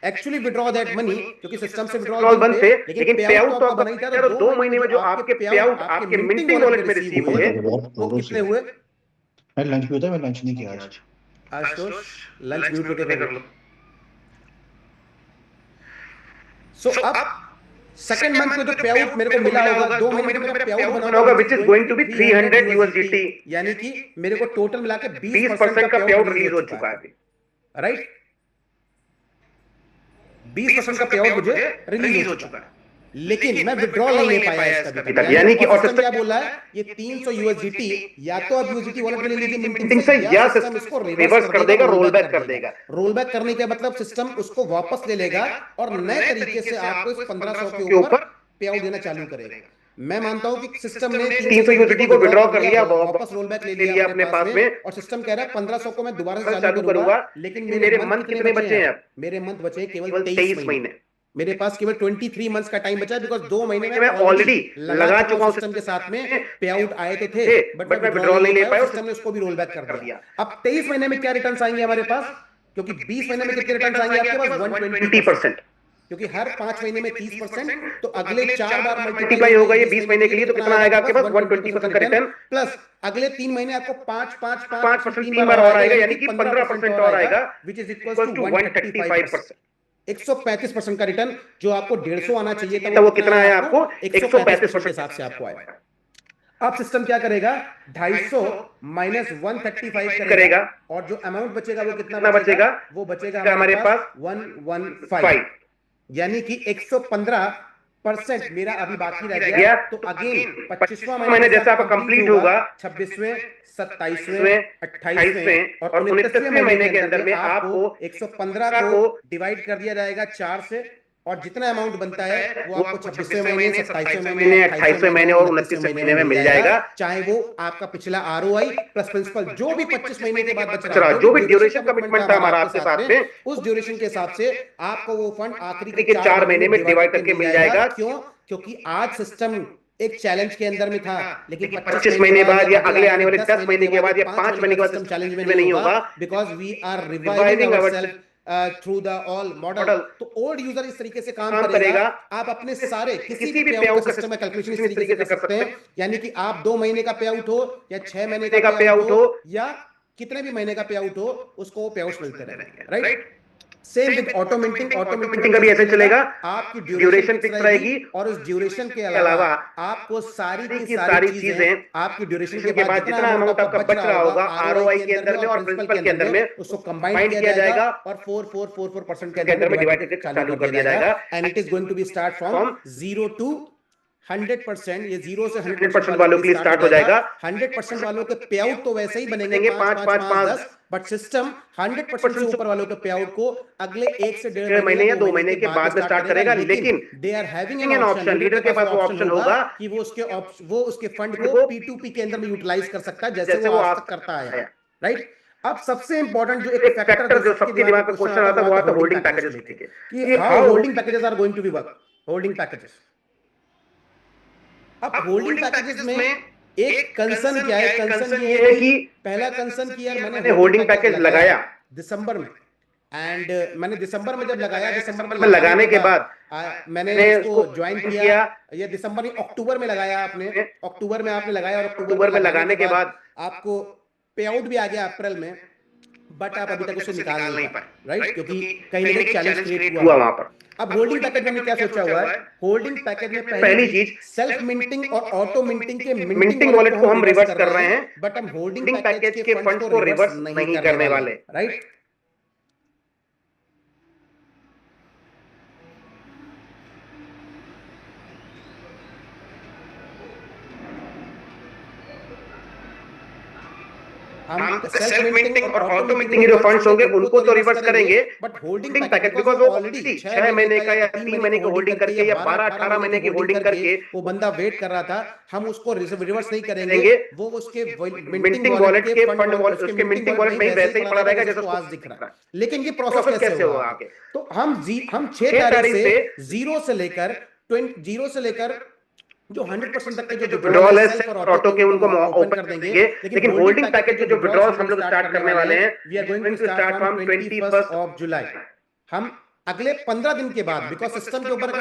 actually withdraw that money, क्योंकि सिस्टम से विड्रॉल बंद थे, लेकिन पे आउट तो आपका नहीं था, तो 2 महीने में जो आपके पे आउट आपके मिंटिंग वॉलेट में रिसीव हुए वो कितने हुए। मैं लंच पे होता, मैं लंच नहीं किया आज तो लंच म्यूट करके कर लो। सो अब सेकंड मंथ में जो पे आउट मेरे को मिला होगा, 2 महीने में मेरा पे आउट बना होगा, which is going to be 300 USDT, यानी कि मेरे को टोटल मिला के 20% का पे आउट रिलीज हो चुका है, राइट। 20% का पे आउट मुझे रिलीज हो चुका है, लेकिन मैं विड्रॉल नहीं ले पाया इसका अभी तक, यानी कि और सिस्टम क्या बोला है, ये 300 USDT या तो आप USDT वॉलेट में ले लीजिए मिंटिंग से, या सिस्टम इसको रिवर्स कर देगा, रोल बैक कर देगा। रोल बैक करने का मतलब सिस्टम उसको वापस ले लेगा और नए तरीके से आपको इस 1500 के ऊपर पे आउट देना चालू करेगा। मैं मानता हूं कि सिस्टम ने 300 USDT को विड्रॉ कर लिया, वापस रोल बैक ले लिया अपने पास में, और सिस्टम कह रहा है 1500 को मैं दोबारा से चालू करूंगा, लेकिन मेरे मंथ कितने बचे हैं, मेरे मंथ बचे केवल 23 महीने, मेरे पास केवल 23 मंथ्स का टाइम बचा है, बिकॉज़ 2 महीने में मैं ऑलरेडी लगा चुका हूं सिस्टम के साथ में, पे आउट आए तो थे, बट मैं विड्रॉल नहीं ले पाया, सिस्टम ने उसको भी रोल बैक कर दिया। अब 23 महीने में क्या रिटर्न्स आएंगे हमारे पास, क्योंकि 20 महीने में कितने रिटर्न्स आएंगे आपके पास, 120%, क्योंकि हर 5 महीने में 30%, तो अगले 4 बार मल्टीप्लाई होगा ये 20 महीने के लिए, तो कितना आएगा आपके पास 120% का रिटर्न, प्लस अगले 3 महीने आपको 5% 3 बार और आएगा, यानी कि 15% और आएगा, विच इज इक्वल टू 135%। 135% का रिटर्न, जो आपको 150 आना चाहिए था, तो वो कितना आया आपको 135% के हिसाब से आपको आया। अब सिस्टम क्या करेगा, 250 माइनस 135 करेगा, और जो अमाउंट बचेगा वो कितना बचेगा, वो बचेगा हमारे पास 115, यानी कि 115% मेरा अभी बाकी रह गया। तो अगेन 25वां महीना जैसा आपका कंप्लीट होगा, 26वें, 27वें, 28वें और 29वें महीने के अंदर में आपको 115 को डिवाइड कर दिया जाएगा 4 से, और जितना अमाउंट बनता है वो आपको 26वें महीने, 27वें महीने, 28वें महीने और 29वें महीने में मिल जाएगा, चाहे वो आपका पिछला आरओआई प्लस प्रिंसिपल जो भी 25 महीने के बाद बच रहा है, जो भी ड्यूरेशन कमिटमेंट था हमारा आपके साथ में, उस ड्यूरेशन के हिसाब से आपको वो फंड आखिरी के 4 महीने में डिवाइड करके मिल जाएगा। क्यों? क्योंकि आज सिस्टम एक चैलेंज के अंदर में था, लेकिन 25 महीने बाद या अगले आने वाले 10 महीने के बाद या 5 महीने के बाद चैलेंज में नहीं होगा, because we are reviving ourselves through the all model. तो ओल्ड यूजर इस तरीके से काम करेगा, आप अपने सारे किसी भी पे आउट का सिस्टम में कैलकुलेशन इस तरीके से कर सकते हैं, यानी कि आप 2 महीने का पे आउट हो या 6 महीने का पे आउट हो या कितने भी महीने का पे आउट हो, उसको पे आउट मिलते रहेंगे, right. Same with auto minting का भी ऐसे चलेगा, आपकी ड्यूरेशन फिक्स रहेगी, और उस ड्यूरेशन के अलावा आपको सारी की सारी चीजें आपकी ड्यूरेशन के बाद जितना अमाउंट आपका बच रहा होगा आरओआई के अंदर में और प्रिंसिपल के अंदर में, उसको कंबाइन किया जाएगा और 4,4,4% के अंदर में डिवाइड करके चालू कर दिया जाएगा, and it is going to be start from 0 to 100%। ये 0 से 100% वालों के लिए स्टार्ट हो जाएगा। 100% वालों के पे आउट तो वैसे ही बनेंगे 5-5-5-10, बट सिस्टम 100% से ऊपर वालों के पे आउट को अगले 1 से 1.5 महीने या 2 महीने के बाद में स्टार्ट करेगा, लेकिन they are having an option, leader के पास वो ऑप्शन होगा कि वो उसके फंड को P2P के अंदर में यूटिलाइज कर सकता है, जैसे वो आज तक करता है, राइट। अब सबसे इंपॉर्टेंट जो एक फैक्टर जो सबके दिमाग में क्वेश्चन आता है वो आता है होल्डिंग पैकेजेस लेके, कि how holding packages are going to be work. Holding packages, अब होल्डिंग पैकेजेस में एक कंसर्न क्या है, कंसर्न ये है कि पहला कंसर्न कि यार मैंने होल्डिंग पैकेज लगाया दिसंबर में, एंड मैंने दिसंबर में जब लगाया, दिसंबर में लगाने के बाद मैंने इसको ज्वाइन किया, ये दिसंबर नहीं अक्टूबर में लगाया आपने, अक्टूबर में आपने लगाया, और अक्टूबर में लगाने के बाद आपको पे आउट भी आ गया अप्रैल में, बट आप अभी तक उसे निकाल नहीं पाए, राइट, क्योंकि कहीं ना कहीं चैलेंज क्रिएट हुआ वहां पर। अब होल्डिंग पैकेज में क्या सोचा हुआ है, होल्डिंग पैकेज में पहली चीज सेल्फ मिंटिंग और ऑटो मिंटिंग के मिंटिंग वॉलेट को हम रिवर्स कर रहे हैं, बट हम होल्डिंग पैकेज के फंड्स को रिवर्स नहीं करने वाले, राइट। हम सेल्फ मिंटिंग और ऑटो मिंटिंग जो फंड्स होंगे उनको तो रिवर्स करेंगे, बट होल्डिंग पैकेज बिकॉज़ वो ऑलरेडी 6 महीने का या 3 महीने की होल्डिंग करके या 12-18 महीने की होल्डिंग करके वो बंदा वेट कर रहा था, हम उसको रिवर्स नहीं करेंगे, वो उसके मिंटिंग वॉलेट के फंड वॉलेट, उसके मिंटिंग वॉलेट में वैसे ही पड़ा रहेगा जैसे आज दिख रहा है। लेकिन ये प्रोसेस कैसे होगा आगे, तो हम 6 तारीख से 0 से लेकर जो 100% तक के जो विड्रॉल है सेल्फ और ऑटो के उनको ओपन कर देंगे, लेकिन होल्डिंग पैकेज के जो विड्रॉल्स हम लोग स्टार्ट करने वाले हैं, we are going to start from 21st of जुलाई। हम अगले 15 दिन के बाद, बिकॉज सिस्टम के ऊपर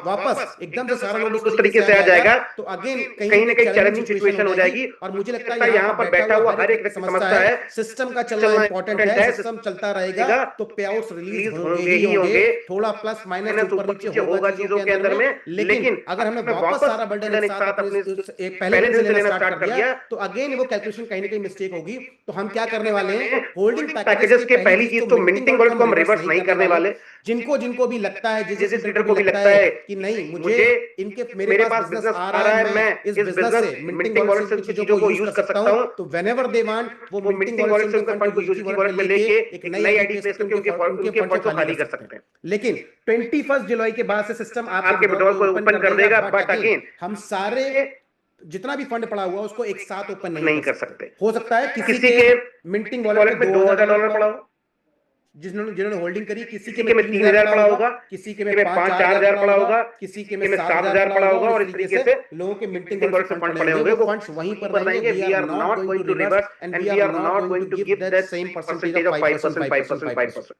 वापस एकदम से सारा लोग उस तरीके से आ जाएगा, तो अगेन कहीं ना कहीं चैलेंजिंग सिचुएशन हो जाएगी, और मुझे लगता है यहाँ पर बैठा हुआ हर एक व्यक्ति समझता है सिस्टम का चलना इंपॉर्टेंट है, सिस्टम चलता रहेगा तो पे आउट्स रिलीज होंगे ही होंगे, थोड़ा प्लस माइनस ऊपर नीचे होगा चीजों के अंदर में, लेकिन अगर हमने वापस सारा बर्डन एक साथ अपने एक पहले दिन से लेना स्टार्ट कर दिया, तो अगेन वो कैलकुलेशन कहीं ना कहीं मिस्टेक होगी। तो हम क्या करने वाले हैं, होल्डिंग पैकेजेस के पहली चीज तो मिंटिंग वॉलेट को हम रिवर्स नहीं करने वाले। जिनको भी लगता है, जिस लीडर को भी लगता है कि नहीं मुझे इनके मेरे पास बिजनेस आ रहा है, मैं इस बिजनेस से मिंटिंग वॉलेट से चीजों को यूज कर सकता हूं, तो व्हेनेवर दे वांट वो मिंटिंग वॉलेट से उनका फंड को यूटिलिटी वॉलेट में लेके एक नई आईडी प्लेस करके उनके फंड को खाली कर सकते हैं। लेकिन 21 जुलाई के बाद से सिस्टम आपके विड्रॉल को ओपन कर देगा, बट अगेन हम सारे जितना भी फंड पड़ा हुआ उसको एक साथ ओपन नहीं कर सकते। हो सकता है किसी के मिंटिंग वॉलेट में $2,000 पड़ा हो, जिन्होंने होल्डिंग करी, किसी के में 3,000 पड़ा होगा, किसी के में 5-4,000 पड़ा होगा, किसी के में 7,000 पड़ा होगा, और इस तरीके से लोगों के मिंटिंग वॉलेट से फंड पड़े होंगे, वो फंड्स वहीं पर रहेंगे। We are not going to reverse and we are not going to give that same percentage of 5%।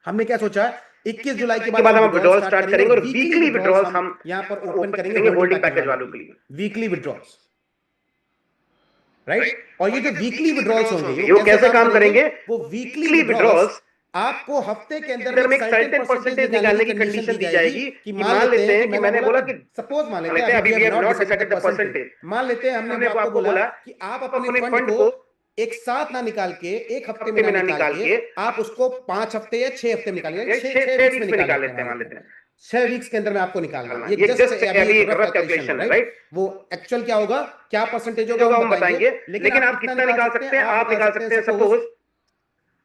हमने क्या सोचा 21 जुलाई के बाद हम विड्रॉल स्टार्ट करेंगे और वीकली विड्रॉल्स हम यहाँ पर ओपन करेंगे होल्डिंग पैकेज वालों के लिए, वीकली विड्रॉल्स, राइट। और ये जो वीकली विड्रॉल्स होंगे वो कैसे काम करेंगे? वो वीकली विड्रॉल्स आपको हफ्ते के अंदर में एक सर्टेन परसेंटेज निकालने की कंडीशन दी जाएगी कि मान लेते हैं कि मैंने बोला कि सपोज मान लेते हैं, अभी we have not decided the percentage, मान लेते हैं हमने आपको बोला कि आप अपने फंड को एक साथ ना निकाल के, एक हफ्ते में ना निकाल के, आप उसको 5 हफ्ते या 6 हफ्ते में निकालिए, 6 वीक्स में निकाल लेते हैं, मान लेते हैं 6 वीक्स के अंदर में आपको निकालना है। ये जस्ट अभी रफ कैलकुलेशन है, राइट। वो एक्चुअल क्या होगा, क्या परसेंटेज होगा हम बताएंगे, लेकिन आप कितना निकाल सकते हैं? आप निकाल सकते हैं सपोज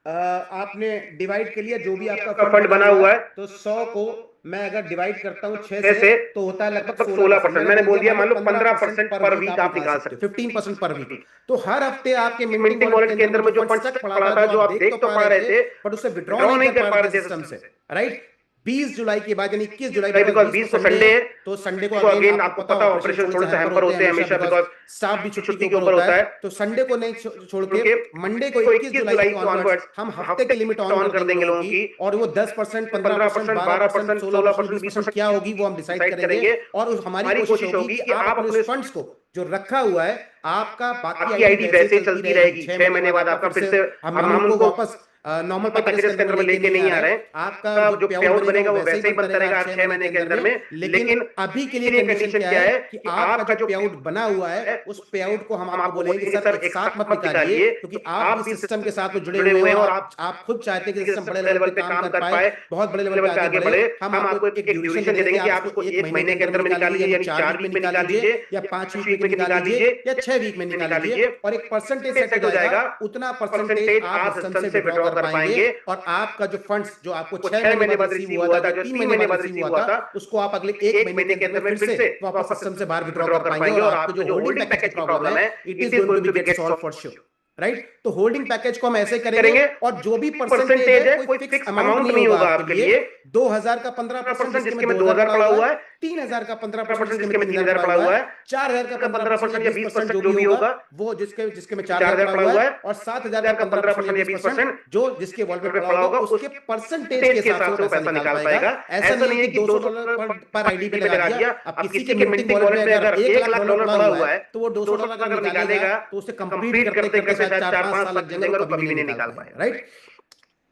आपने डिवाइड के लिए जो भी आपका फंड बना हुआ है, तो 100 को मैं अगर डिवाइड करता हूं 6 से तो होता है लगभग 16%। मैंने बोल दिया मान लो 15% पर वीक आप निकाल सकते हो, 15% पर वीक। तो हर हफ्ते आपके मिंटिंग वॉलेट के अंदर में जो फंड पड़ा था, जो आप देख तो पा रहे थे पर उससे विड्रॉ नहीं कर पा रहे थे सिस्टम से, राइट। 20 जुलाई के बाद यानी 21 जुलाई के बाद 20 को संडे है, तो संडे को अगेन आपको पता है ऑपरेशन थोड़े से हैम्पर होते हैं हमेशा, बिकॉज़ स्टाफ भी छुट्टी के ऊपर होता है। तो संडे को नहीं छोड़ के मंडे को 21 जुलाई को ऑनवर्ड्स हम हफ्ते की लिमिट ऑन कर देंगे लोगों की, और वो 10%, 15%, 12%, 16%, 20% क्या होगी वो हम डिसाइड करेंगे। और हमारी कोशिश होगी कि आप अपने फंड्स को जो रखा हुआ है, आपका बाकी आईडी वैसे चलती रहेगी। 6 महीने बाद आपका फिर से हम उनको वापस नॉर्मल पैकेज के अंदर में लेके नहीं आ रहे हैं। आपका जो पे आउट बनेगा वो वैसे ही बनता रहेगा 6 महीने के अंदर में। लेकिन अभी के लिए कंडीशन क्या है कि आपका जो पे आउट बना हुआ है, उस पे आउट को हम आपको बोलेंगे कि सर एक साथ मत निकालिए, क्योंकि आप इस सिस्टम के साथ जुड़े हुए हैं और आप खुद चाहते हैं कि सिस्टम बड़े लेवल पे काम कर पाए, बहुत बड़े लेवल पे आगे बढ़े। हम आपको एक ड्यूरेशन दे देंगे कि आप उसको 1 महीने के अंदर में निकाल लीजिए, यानी 4 वीक में निकाल लीजिए, या 5 वीक में निकाल लीजिए, या 6 वीक में निकाल लीजिए, और एक परसेंटेज सेट हो जाएगा। उतना परसेंटेज आप सिस्टम से विड्रॉ कर पाएंगे, और आपका जो फंड्स जो आपको 6 महीने बाद रिसीव हुआ था, जो 3 महीने बाद रिसीव हुआ था, उसको आप अगले 1 महीने के अंदर में फिर से वापस सिस्टम से बाहर विड्रॉ कर पाएंगे। और आपको जो होल्डिंग पैकेज की प्रॉब्लम है, it is going to be get solve for sure, right. तो होल्डिंग पैकेज को हम ऐसे करेंगे, और जो भी परसेंटेज है कोई फिक्स अमाउंट नहीं होगा आपके लिए। 2000 का 15% जिसके में 2000 पड़ा हुआ है, 3000 का 15% जिसके में 3000 पड़ा हुआ है, 4000 का 15% या 20% जो भी होगा वो जिसके में 4000 पड़ा हुआ है, और 7000 का 15% या 20% जो जिसके वॉलेट में पड़ा होगा, उसके परसेंटेज के हिसाब से पैसा निकाल पाएगा। ऐसा नहीं है कि $200 पर आईडी पे लगा दिया। अब किसी के मिंटिंग वॉलेट में अगर $1,00,000 पड़ा हुआ है, तो वो $200 अगर निकालेगा तो उसे कंप्लीट करते करते 4-5 साल लग जाएंगे, तो कभी नहीं निकाल पाएगा, राइट।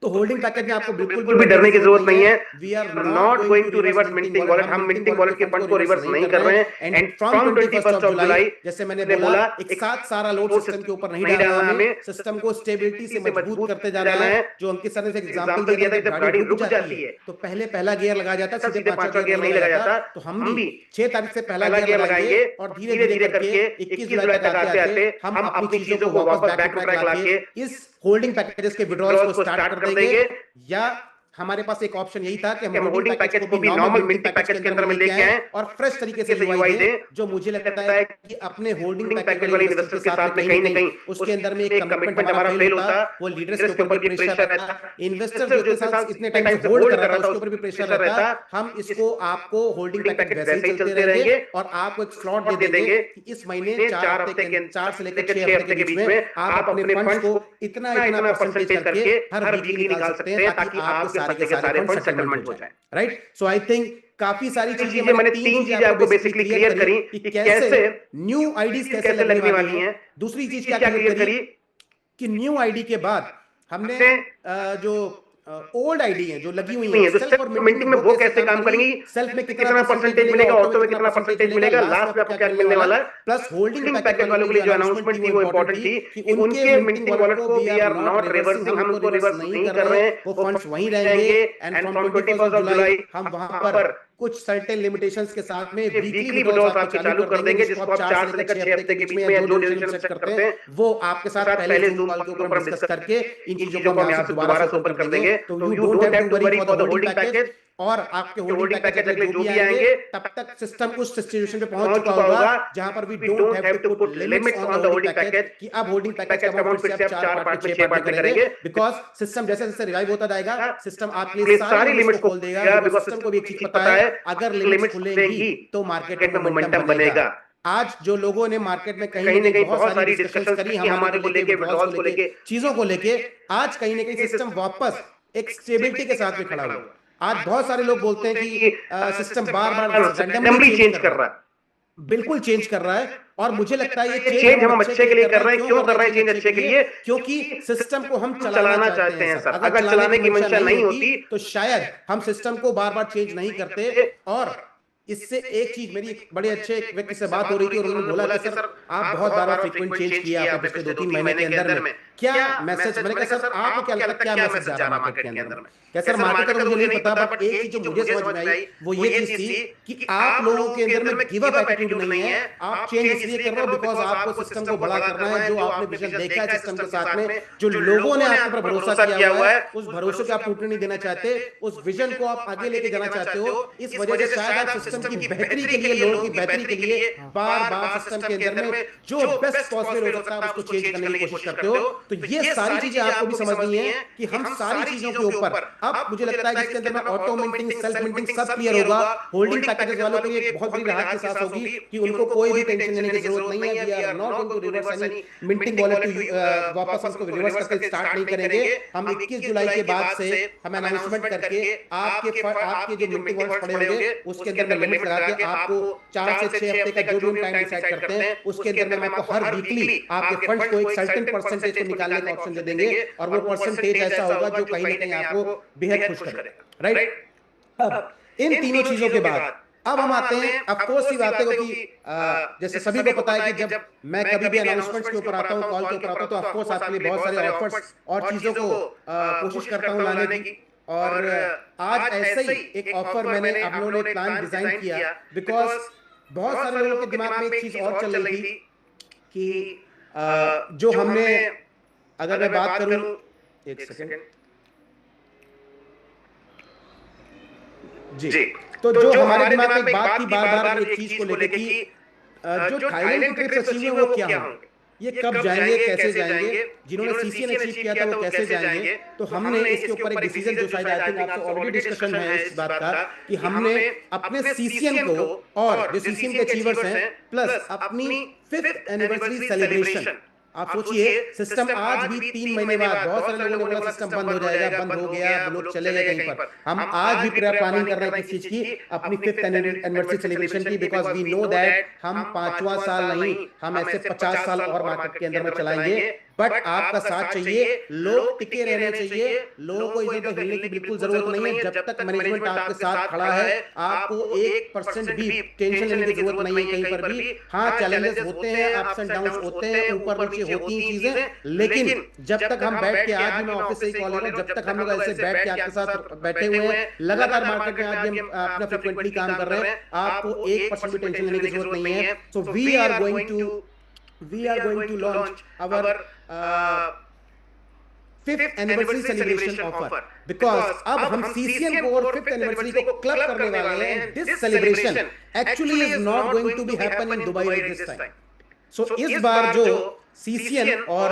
तो होल्डिंग पैकेज में आपको बिल्कुल भी डरने की जरूरत नहीं है। We are not going to reverse minting wallet. हम मिंटिंग वॉलेट के फंड को रिवर्स नहीं कर रहे हैं। एंड फ्रॉम 21 जुलाई, जैसे मैंने बोला, एक साथ सारा लोड सिस्टम के ऊपर नहीं डालना हमें, सिस्टम को स्टेबिलिटी से मजबूत करते जाना है। जो अंकित सर ने एग्जांपल दिया था, जब गाड़ी रुक जाती है तो पहला गियर लगाया जाता है, सीधे 5वां गियर नहीं लगाया जाता। तो हम भी 6 तारीख से पहला गियर लगाएंगे, और धीरे धीरे करके 21 जुलाई तक आते आते हम अपनी चीजों को वापस बैक टू ट्रैक लाके इस होल्डिंग पैकेजेस के विड्रॉल्स को स्टार्ट कर देंगे। या हमारे पास एक ऑप्शन यही था कि हम होल्डिंग पैकेज को भी नॉर्मल मिंटिंग पैकेज के अंदर में लेके आए और फ्रेश तरीके से यूआई दें, जो मुझे लगता है कि अपने होल्डिंग पैकेज वाले इन्वेस्टर्स के साथ में कहीं ना कहीं उसके अंदर में एक कमिटमेंट हमारा फेल होता, वो लीडर्स के ऊपर भी प्रेशर रहता, इन्वेस्टर जो के साथ इतने टाइम से होल्ड कर रहा था उसके ऊपर भी प्रेशर रहता। हम इसको आपको होल्डिंग पैकेज वैसे ही चलते रहेंगे, और आपको एक स्लॉट दे देंगे कि इस महीने 4 हफ्ते के 4 से लेकर 6 हफ्ते के बीच में आप अपने फंड्स को इतना परसेंटेज करके हर वीक निकाल सकते हैं, ताकि आपके सारे के सारे फंड सेटलमेंट हो जाए, राइट। सो आई थिंक काफी सारी चीजें मैंने 3 चीजें आपको बेसिकली क्लियर करी कि कैसे न्यू आईडीज कैसे लगने वाली हैं। दूसरी चीज क्या क्लियर करी कि न्यू आईडी के बाद हमने जो ओल्ड आईडी है जो लगी हुई है, तो सेल्फ और मिंटिंग में वो कैसे काम करेंगी, सेल्फ में कितना परसेंटेज मिलेगा, ऑटो में कितना परसेंटेज मिलेगा, लास्ट में आपको क्या मिलने वाला है, प्लस होल्डिंग पैकेज वालों के लिए जो अनाउंसमेंट थी वो इंपॉर्टेंट थी कि उनके मिंटिंग वॉलेट को वी आर नॉट रिवर्सिंग, हम उनको रिवर्स नहीं कर रहे हैं, वो फंड्स वहीं रहेंगे। एंड फ्रॉम 21 जुलाई हम वहां पर कुछ सर्टेन लिमिटेशंस के साथ में वीकली विड्रॉल्स आपके चालू कर देंगे, जिसको आप 4 से लेकर 6 हफ्ते के बीच में या जो ड्यूरेशन सेट करते हैं वो आपके साथ पहले जूम कॉल के ऊपर हम डिस्कस करके इन चीजों को हम यहां से दोबारा से ओपन कर देंगे। तो you don't have to worry for the holding package, और आपके होल्डिंग पैकेज अगले जो भी आएंगे तब तक सिस्टम उस सिचुएशन पे पहुंच चुका होगा जहां पर we don't have to put limits on the holding package कि अब होल्डिंग पैकेज का अमाउंट फिर से आप 4 पार्ट में 6 पार्ट में करेंगे, बिकॉज़ सिस्टम जैसे जैसे रिवाइव होता जाएगा सिस्टम आपके लिए सारी लिमिट्स खोल देगा, बिकॉज़ सिस्टम को भी एक चीज पता है अगर लिमिट्स खुलेंगी तो मार्केट में मोमेंटम बनेगा। आज जो लोगों ने मार्केट में कहीं ना कहीं बहुत सारी डिस्कशंस करी हमारे को लेके, विड्रॉल्स को लेके, चीजों को लेके, आज कहीं ना कहीं सिस्टम वापस एक स्टेबिलिटी के साथ में खड़ा हुआ। आज बहुत सारे लोग बोलते हैं कि सिस्टम बार बार रैंडमली चेंज कर रहा है, बिल्कुल चेंज कर रहा है। और मुझे लगता है ये चेंज हम अच्छे के लिए कर रहे हैं। क्यों कर रहे हैं चेंज अच्छे के लिए? क्योंकि सिस्टम को हम चलाना चाहते हैं सर। अगर चलाने की मंशा नहीं होती तो शायद हम सिस्टम को बार बार चेंज नहीं करते। और इससे एक चीज, मेरी बड़े अच्छे एक व्यक्ति से बात हो रही थी और उन्होंने बोला कि सर आप बहुत बार फ्रीक्वेंट चेंज किया आपने पिछले 2-3 महीने के अंदर में, क्या मैसेज, मैंने कहा सर आपको क्या लगता है क्या मैसेज जा रहा है मार्केट के अंदर में? क्या सर मार्केट का तो मुझे नहीं पता, बट एक चीज जो मुझे समझ में आई वो ये चीज थी कि आप लोगों के अंदर में गिव अप एटीट्यूड नहीं है। आप चेंज इसलिए कर रहे हो बिकॉज आपको सिस्टम को बड़ा करना है। जो आपने विजन देखा है सिस्टम के साथ में, जो लोगों ने आप पर भरोसा किया हुआ है, उस भरोसे को आप टूटने नहीं देना चाहते, उस विजन को आप आगे लेके जाना चाहते हो। इस वजह से शायद आप सिस्टम की बेहतरी के लिए, लोगों की बेहतरी के लिए बार बार सिस्टम के अंदर में जो बेस्ट पॉसिबल हो सकता है उसको चेंज करने की कोशिश करते हो। तो ये सारी चीजें आपको भी समझनी है कि हम सारी चीजों के ऊपर, अब मुझे लगता है कि इसके अंदर में ऑटो मिंटिंग, सेल्फ मिंटिंग सब क्लियर होगा। होल्डिंग पैकेजेस वालों के लिए एक बहुत बड़ी राहत के साथ होगी कि उनको कोई भी टेंशन लेने की जरूरत नहीं है। We are not going to reverse any minting wallet to वापस उसको रिवर्स करके स्टार्ट नहीं करेंगे। हम 21 जुलाई के बाद से हम अनाउंसमेंट करके आपके जो मिंटिंग वॉलेट्स पड़े होंगे उसके अंदर में लिमिट लगा के आपको 4 से 6 हफ्ते का जो भी टाइम डिसाइड करते हैं उसके अंदर में आपको हर वीकली आपके फंड्स को एक सर्टेन परसेंटेज को निकालने का ऑप्शन दे देंगे। और वो परसेंटेज ऐसा होगा जो कहीं ना कहीं आपको बेहद खुश करेगा, राइट? अब इन तीनों चीजों के बाद अब हम आते हैं, ऑफ कोर्स, सी बात है कि जैसे सभी को पता है कि जब मैं कभी भी अनाउंसमेंट्स के ऊपर आता हूं, कॉल के ऊपर आता हूं, तो ऑफ कोर्स आपके लिए बहुत सारे ऑफर्स और चीजों को कोशिश करता हूं लाने की। और आज ऐसे ही एक ऑफर मैंने आप लोगों ने प्लान डिजाइन किया बिकॉज बहुत सारे लोगों के दिमाग में एक चीज और चल रही थी कि जो हमने, अगर मैं बात करूं, एक सेकंड जी, तो जो हमारे दिमाग में एक बात थी बार बार एक चीज को लेकर कि जो थाईलैंड की ट्रिप्स अचीव हुए वो क्या होंगे, ये कब जाएंगे, कैसे जाएंगे, जिन्होंने सीसीएन अचीव किया था वो कैसे जाएंगे। तो हमने इसके ऊपर एक डिसीजन, जो शायद आई थिंक आपसे ऑलरेडी डिस्कशन है इस बात का, कि हमने अपने सीसीएन को और जो सीसीएन के अचीवर्स हैं प्लस अपनी 5th एनिवर्सरी सेलिब्रेशन, आप सोचिए सिस्टम आज भी 3 महीने बाद, बहुत सारे लोगों ने बोला सिस्टम बंद हो जाएगा, बंद हो गया, लोग चले गए कहीं पर, हम आज भी प्लानिंग कर रहे हैं किस चीज की, अपनी 5th एनिवर्सरी सेलिब्रेशन की, बिकॉज वी नो दैट हम 5वां साल नहीं, हम ऐसे 50 साल और मार्केट के अंदर में चलाएंगे। बट आपका साथ चाहिए, लोग टिके रहने चाहिए, लोगों को इधर उधर हिलने की बिल्कुल जरूरत नहीं है। जब तक मैनेजमेंट आपके साथ खड़ा है आपको 1% भी टेंशन लेने की जरूरत नहीं है कहीं पर भी। हाँ, चैलेंजेस होते हैं, अप्स एंड डाउन्स होते हैं, ऊपर नीचे होती हैं चीजें, लेकिन जब तक हम बैठ के, आज भी मैं ऑफिस से ही कॉल कर रहा हूं, जब तक हम लोग ऐसे बैठ के आपके साथ बैठे हुए हैं लगातार मार्केट में, आज भी हम अपना फ्रीक्वेंटली काम कर रहे हैं, आपको 1% भी टेंशन लेने की जरूरत नहीं है। So we are going to launch our 5th anniversary celebration offer, because अब हम सीसीएन को और 5th एनिवर्सरी को क्लब करने वाले हैं। This celebration actually is not going to be happen in Dubai at this time. So इस बार जो सीसीएन और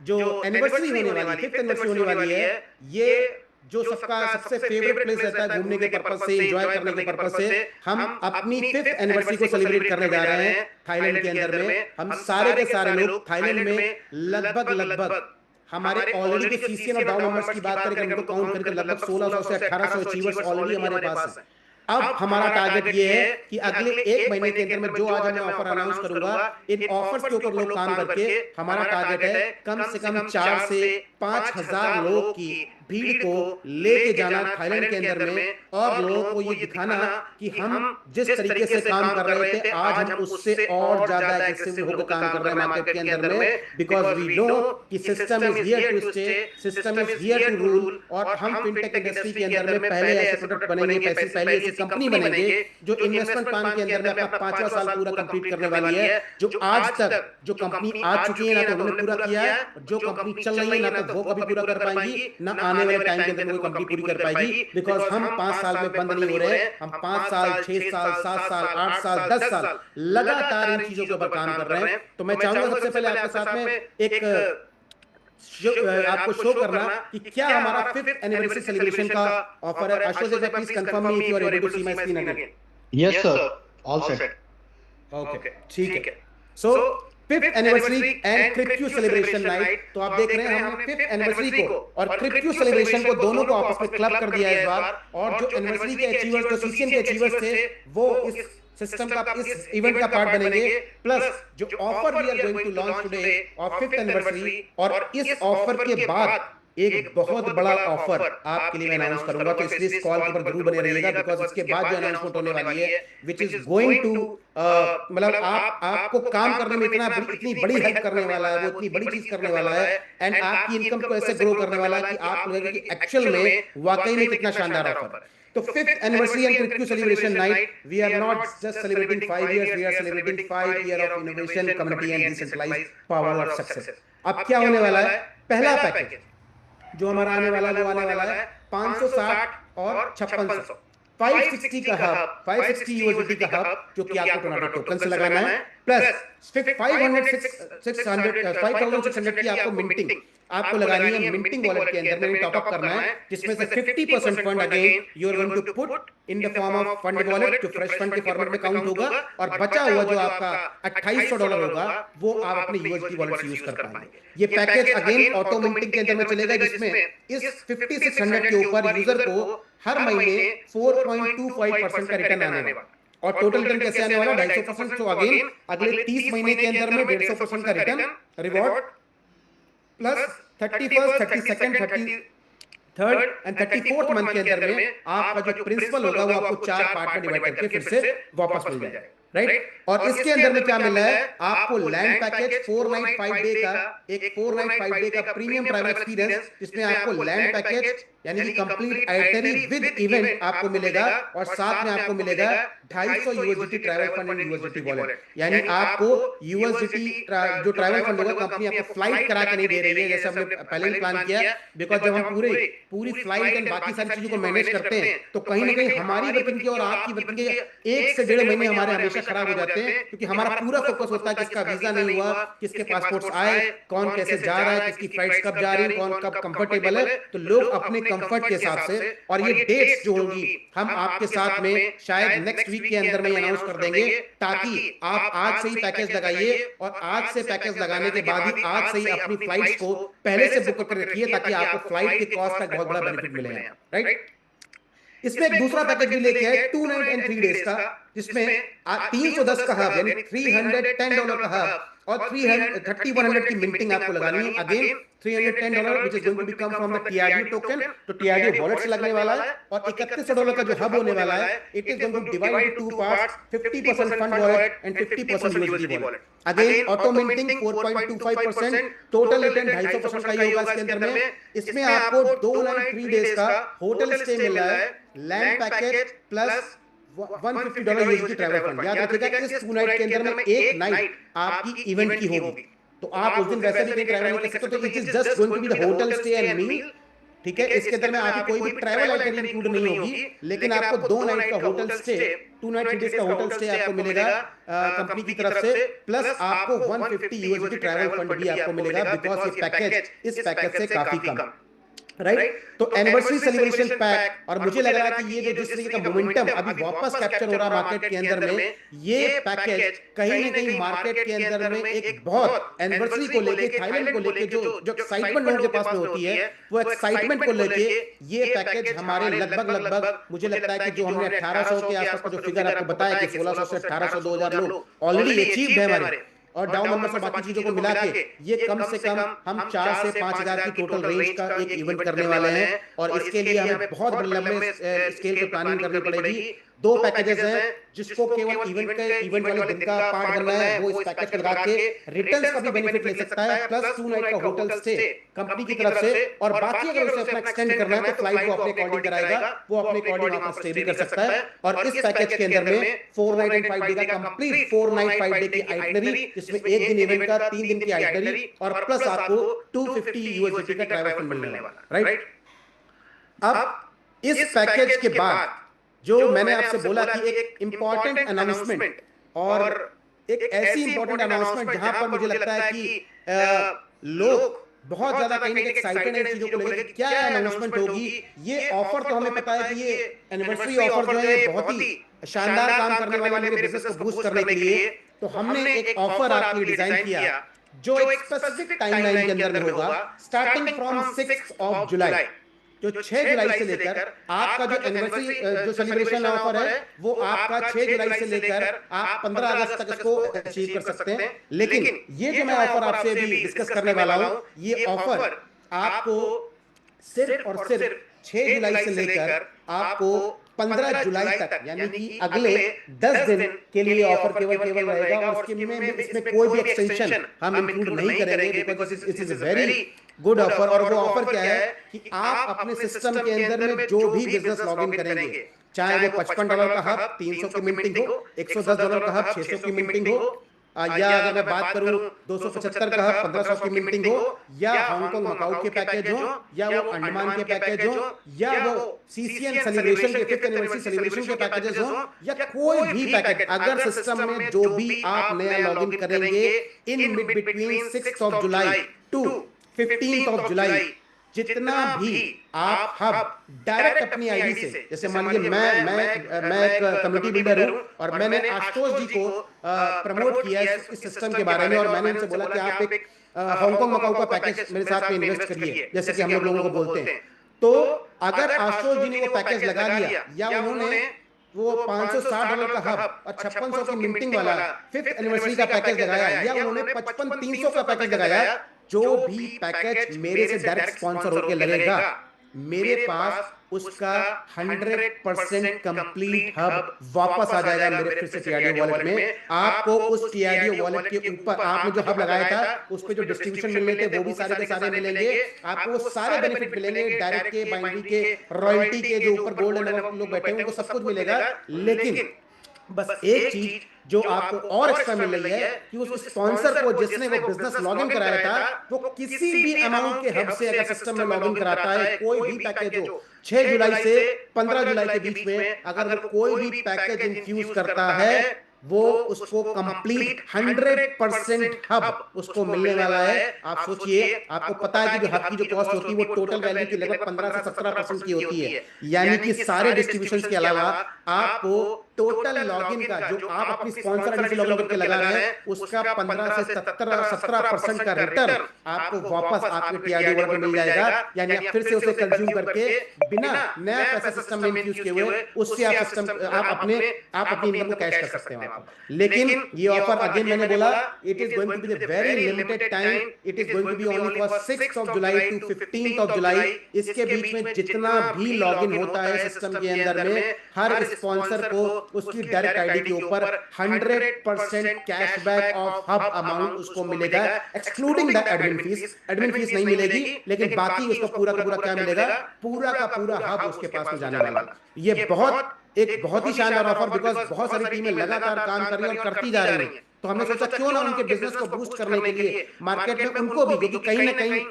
जो एनिवर्सरी होने वाली, 5th एनिवर्सरी होने वाली है, ये जो सबका सबसे फेवरेट प्लेस रहता है घूमने के पर्पस से, एंजॉय करने के पर्पस से, हम अपनी 5th एनिवर्सरी को सेलिब्रेट करने जा रहे हैं थाईलैंड के अंदर में। हम सारे के सारे लोग थाईलैंड में लगभग हमारे ऑलरेडी के सीसीएन और डाउन नंबर्स की बात करें, उनको काउंट करके लगभग 1600 से 1800 अचीवर्स ऑलरेडी हमारे पास है। अब हमारा टारगेट ये है कि अगले 1 महीने के अंदर में जो आज मैं ऑफर अनाउंस करूंगा, इन ऑफर्स के ऊपर लोग काम करके, हमारा टारगेट है कम से कम 4 से 5,000 लोग की भीड़ को लेके जाना थाईलैंड के अंदर में, और लोगों को ये दिखाना कि हम जिस तरीके से काम कर रहे थे आज हम उससे और ज्यादा एग्रेसिव होकर काम कर रहे हैं मार्केट के अंदर में, बिकॉज वी नो कि system is here to stay, system is here to rule. और हम फिनटेक इंडस्ट्री के अंदर में पहले ऐसे प्रोडक्ट बनेंगे, पहले ऐसी कंपनी बनेंगे जो इन्वेस्टमेंट प्लान के अंदर में अपना 5वां साल पूरा कंप्लीट करने वाली है। जो आज तक जो कंपनी आ चुकी है ना तो उन्होंने पूरा किया है, जो कंपनी चल रही है ना तो वो कभी पूरा कर पाएंगी, ना आने वाले टाइम के अंदर कोई कंपनी पूरी कर पाएगी, बिकॉज हम 5 साल में बंद नहीं हो रहे हैं। हम 5 साल, 6 साल, 7 साल, 8 साल, 10 साल लगातार इन चीजों के ऊपर काम कर रहे हैं। तो मैं चाहूंगा सबसे पहले आपके साथ में एक आपको शो करना कि क्या हमारा 5th एनिवर्सरी सेलिब्रेशन का ऑफर है। Ashutosh ji, please confirm me if you are able to see my screen again. Yes sir, all set. Okay, ठीक है। So 5th anniversary and crypto celebration night. तो आप देख रहे हैं हमने 5th एनिवर्सरी को और क्रिप्टू सेलिब्रेशन को दोनों को आपस में क्लब कर दिया है इस बार। और जो एनिवर्सरी के अचीवर्स, जो सीसीएन के अचीवर्स थे, वो इस सिस्टम का, इस इवेंट का पार्ट बनेंगे। प्लस जो offer we are going to launch today of 5th anniversary, और इस ऑफर के बाद एक बहुत बड़ा ऑफर आपके लिए मैं अनाउंस करूंगा। तो इसलिए इस कॉल के ऊपर जरूर बने रहिएगा, बिकॉज इसके बाद जो अनाउंसमेंट होने वाली है विच इज गोइंग टू मतलब आपको काम करने में इतनी बड़ी हेल्प करने वाला है, वो इतनी बड़ी चीज करने वाला है, एंड आपकी इनकम को ऐसे ग्रो करने वाला है कि आप लगेगा कि एक्चुअल में वाकई में कितना शानदार ऑफर है। तो 5th anniversary and crypto celebration night, we are not just celebrating 5 years, we are celebrating 5 years of innovation, community and decentralised power of success. अब क्या होने वाला है? पहला पैकेज जो हमारा आने वाला है वो आने वाला है 560 और 5600, 560 का हब, 560 यूएसडी का हब, जो कि आपको टोनाटो टोकन से लगाना है, प्लस 5600 की आपको मिंटिंग आपको लगानी है मिंटिंग वॉलेट के अंदर में टॉप अप करना है, जिसमें से 50% fund again you are going to put in the form of fund wallet, जो फ्रेश फंड के फॉर्मेट में काउंट होगा, और बचा हुआ जो आपका $2800 होगा वो आप अपने यूएसडी वॉलेट से यूज कर पाएंगे। ये पैकेज अगेन ऑटो मिंटिंग के अंदर में चलेगा, जिसमें इस 5600 के ऊपर यूजर को हर महीने 4.25% का रिटर्न आने वाला। और टोटल रिटर्न कैसे आने वाला? 250%। तो अगेन अगले 30 महीने के अंदर में 150% का return reward, plus 31st, 32nd, 33rd and 34th month के अंदर में आपका जो प्रिंसिपल होगा वो आपको 4 पार्ट में डिवाइड करके फिर से वापस मिल जाएगा, राइट। और इसके अंदर में क्या मिल रहा है आपको? लैंड पैकेज 495 डे का, एक 495 डे का प्रीमियम ट्रैवल एक्सपीरियंस, जिसमें आपको लैंड पैकेज यानी कि कंप्लीट आइटनरी विद इवेंट आपको मिलेगा, और साथ में आपको मिलेगा 250 USD travel fund and USD wallet. यानी आपको यूएसडी जो ट्रैवल फंड होगा, कंपनी आपको फ्लाइट करा के नहीं दे रही है जैसे हमने पहले ही प्लान किया, बिकॉज जब हम पूरी फ्लाइट एंड बाकी सारी चीजों को मैनेज करते हैं तो कहीं ना कहीं हमारी वर्किंग की और आपकी वर्किंग के 1 से 1.5 महीने हमारे हमेशा खराब हो जाते हैं, क्योंकि हमारा पूरा फोकस होता है किसका वीजा नहीं हुआ, किसके पासपोर्ट्स आए, कौन कैसे जा रहा है, किसकी फ्लाइट्स कब जा रही है, कौन कब कंफर्टेबल है। तो लोग अपने कंफर्ट के हिसाब से, और ये डेट्स जो होंगी हम आपके साथ में शायद नेक्स्ट वीक के अंदर में अनाउंस कर देंगे, ताकि आप आज से ही पैकेज लगाइए, और आज से पैकेज लगाने के बाद ही आज से ही अपनी फ्लाइट्स को पहले से बुक करके रखिए, ताकि आपको फ्लाइट के कॉस्ट का बहुत बड़ा बेनिफिट मिलेगा, राइट। इसमें एक दूसरा पैकेज भी लेके आए 2 नाइट एंड 3 डेज का, जिसमें 310 का हब यानी $310 का हब और 3100 की मिंटिंग आपको लगानी है। Again $310 which is going to become from the TRDO token, तो TRDO वॉलेट से लगने वाला है, और $3100 का जो हब होने वाला है, it is going to divide into 2 parts, 50% fund wallet and 50% USD wallet। Again auto minting 4.25%, total return 250% का ही होगा इसके अंदर में। इसमें आपको 2 नाइट 3 डेज का होटल स्टे मिल रहा है, land package plus $150 USD travel fund. याद रखिएगा इस 2 नाइट के अंदर में एक नाइट आपकी इवेंट की होगी, तो आप उस दिन वैसे भी कहीं ट्रैवल नहीं कर सकते, तो it is just going to be the hotel stay and meal, ठीक है। इसके अंदर में आपकी कोई भी ट्रैवल आइटनरी इंक्लूड नहीं होगी, लेकिन आपको 2 नाइट का होटल स्टे, 2 नाइट 3 डेज का होटल स्टे आपको मिलेगा कंपनी की तरफ से, प्लस आपको 150 यूएसडी ट्रैवल फंड भी आपको मिलेगा, बिकॉज ये पैकेज इस पैकेज से काफी कम, राइट। तो एनिवर्सरी सेलिब्रेशन पैक, और मुझे लग रहा है कि ये जो जिस तरीके का मोमेंटम अभी वापस कैप्चर हो रहा है मार्केट के अंदर में, ये पैकेज कहीं ना कहीं मार्केट के अंदर में एक बहुत एनिवर्सरी को लेके, थाईलैंड को लेके जो एक्साइटमेंट लोगों के पास में होती है, वो एक्साइटमेंट को लेके ये पैकेज हमारे लगभग मुझे लगता है कि जो हमने 1800 के आसपास का जो फिगर आपको बताया कि 1600 से 1800 2000 लोग ऑलरेडी अचीव्ड है हमारे, और डाउन नंबर से बाकी चीजों को मिला के ये कम से कम हम 4 से 5000 की टोटल रेंज का एक इवेंट करने वाले हैं, और इसके लिए हमें बहुत लंबे स्केल पे प्लानिंग करनी पड़ेगी। 2 पैकेजेस हैं, जिसको केवल इवेंट वाले दिन का पार्ट बनना है, वो इस पैकेज को लगा के रिटर्न्स का भी बेनिफिट ले सकता है, प्लस 2 नाइट का होटल स्टे कंपनी की तरफ से, और बाकी अगर उसे अपना एक्सटेंड करना है तो फ्लाइट को अपने अकॉर्डिंग कराएगा, वो अपने अकॉर्डिंग वहां स्टे भी कर सकता है। और इस पैकेज के अंदर में 4 नाइट एंड 5 डे का कंप्लीट 4 नाइट 5 डे की आइटनरी, जिसमें 1 दिन इवेंट का, 3 दिन की आइटनरी, और प्लस आपको 250 यूएसडी का ट्रैवल फंड मिलने वाला, राइट। अब इस पैकेज के बाद जो मैंने आपसे बोला कि एक इंपॉर्टेंट अनाउंसमेंट, और एक ऐसी इंपॉर्टेंट अनाउंसमेंट जहां पर मुझे लगता है कि लोग बहुत ज्यादा कहीं ना कहीं एक्साइटेड है चीजों को लेकर कि क्या अनाउंसमेंट होगी। ये ऑफर तो हमें पता है कि ये एनिवर्सरी ऑफर जो है बहुत ही शानदार काम करने वाला, मेरे बिजनेस को बूस्ट करने के लिए, तो हमने एक ऑफर आपके लिए डिजाइन किया जो एक स्पेसिफिक टाइमलाइन के अंदर में होगा, स्टार्टिंग फ्रॉम 6 ऑफ जुलाई। जो 6 जुलाई से लेकर आपका जो एनिवर्सरी जो सेलिब्रेशन ऑफर है वो आपका 6 जुलाई से लेकर आप 15 अगस्त तक इसको अचीव कर सकते हैं। लेकिन ये जो मैं ऑफर आपसे अभी डिस्कस करने वाला हूं, ये ऑफर आपको सिर्फ और सिर्फ 6 जुलाई से लेकर आपको 15 जुलाई तक, यानी कि अगले 10 दिन के लिए ऑफर केवल रहेगा। और इसमें कोई भी एक्सटेंशन हम इंक्लूड नहीं करेंगे, because it is a very good offer. और वो ऑफर क्या है कि आप अपने सिस्टम के अंदर में जो भी बिजनेस लॉगिन करेंगे, चाहे वो $55 का हब 300 की मिंटिंग हो, $110 का हब 600 की मिंटिंग हो, या अगर मैं बात करूं 275 का हब 1500 की मिंटिंग हो, या हांगकांग मकाऊ के पैकेज हो, या वो अंडमान के पैकेज हो, या वो सीसीएन सेलिब्रेशन के 5th एनिवर्सरी सेलिब्रेशन के पैकेजेस हो, या कोई भी पैकेज, अगर सिस्टम में जो भी आप नया लॉगिन करेंगे in between 6 of July to 15 of July, जितना भी आप हब डायरेक्ट अपनी आईडी से, जैसे मान लीजिए मैं एक कम्युनिटी बिल्डर हूं और मैंने आशुतोष जी को प्रमोट किया इस सिस्टम के बारे में, और मैंने उनसे बोला कि आप एक हांगकांग मकाऊ का पैकेज मेरे साथ में इन्वेस्ट करिए, जैसे कि हम लोगों को बोलते हैं। तो अगर आशुतोष जी ने वो पैकेज लगा लिया, या उन्होंने वो $560 का हब और 5600 की मिंटिंग वाला 5th एनिवर्सरी का पैकेज लगाया, या उन्होंने 55-300 का पैकेज लगाया, जो भी पैकेज मेरे से डायरेक्ट स्पॉन्सर होकर लगेगा, मेरे पास उसका 100% कंप्लीट हब वापस आ जाएगा मेरे फिर से टीआरडीओ वॉलेट में। आपको उस टीआरडीओ वॉलेट के ऊपर आपने जो हब लगाया था उस पे जो डिस्ट्रीब्यूशन मिलने थे वो भी सारे के सारे मिलेंगे। आपको वो सारे बेनिफिट मिलेंगे, डायरेक्ट के, बाइनरी के, रॉयल्टी के, जो ऊपर गोल्ड लोग बैठे हैं उनको सब कुछ मिलेगा। लेकिन बस एक चीज जो आपको और एक्स्ट्रा मिल रही है कि उस स्पॉन्सर को जिसने वो बिजनेस लॉगिन कराया था, वो किसी भी अमाउंट के हब से अगर सिस्टम में लॉगिन कराता है, कोई भी पैकेज हो 6 जुलाई से 15 जुलाई के बीच में, अगर वो कोई भी पैकेज इन्फ्यूज करता है, वो उसको कंप्लीट 100% हब उसको मिलने वाला है। आप सोचिए, आपको पता है कि जो हब की जो कॉस्ट होती है वो टोटल वैल्यू की लगभग 15 से 17% की होती है, यानी कि सारे डिस्ट्रीब्यूशन के अलावा आपको टोटल लॉगिन का जो आप अपनी स्पॉन्सर आईडी से लॉगिन करके लगा रहे हैं उसका 15 से 17% का रिटर्न आपको वापस आपके टीआरडी वॉलेट में मिल जाएगा। यानी आप फिर से उसे कंज्यूम करके बिना नया पैसा सिस्टम में इन्फ्यूज किए हुए उससे आप अपनी इनकम को कैश कर सकते हैं। लेकिन ये ऑफर अगेन मैंने बोला, it is going to be the very limited time, it is going to be only for 6 of July to 15 of July. इसके बीच में जितना भी लॉगिन होता है सिस्टम के अंदर में, हर स्पॉन्सर को उसकी डायरेक्ट आईडी के ऊपर 100% कैशबैक ऑफ हब अमाउंट उसको मिलेगा, excluding the admin fees. Admin fees नहीं मिलेगी, लेकिन बाकी उसको पूरा का पूरा क्या मिलेगा, पूरा का पूरा हब उसके पास में जाने वाला। ये एक बहुत ही शानदार ऑफर, बिकॉज बहुत सारी टीमें लगातार काम कर रही हैं और करती जा रही हैं। तो हमने सोचा क्यों ना उनके बिजनेस को बूस्ट करने के लिए मार्केट में उनको भी, क्योंकि कहीं ना कहीं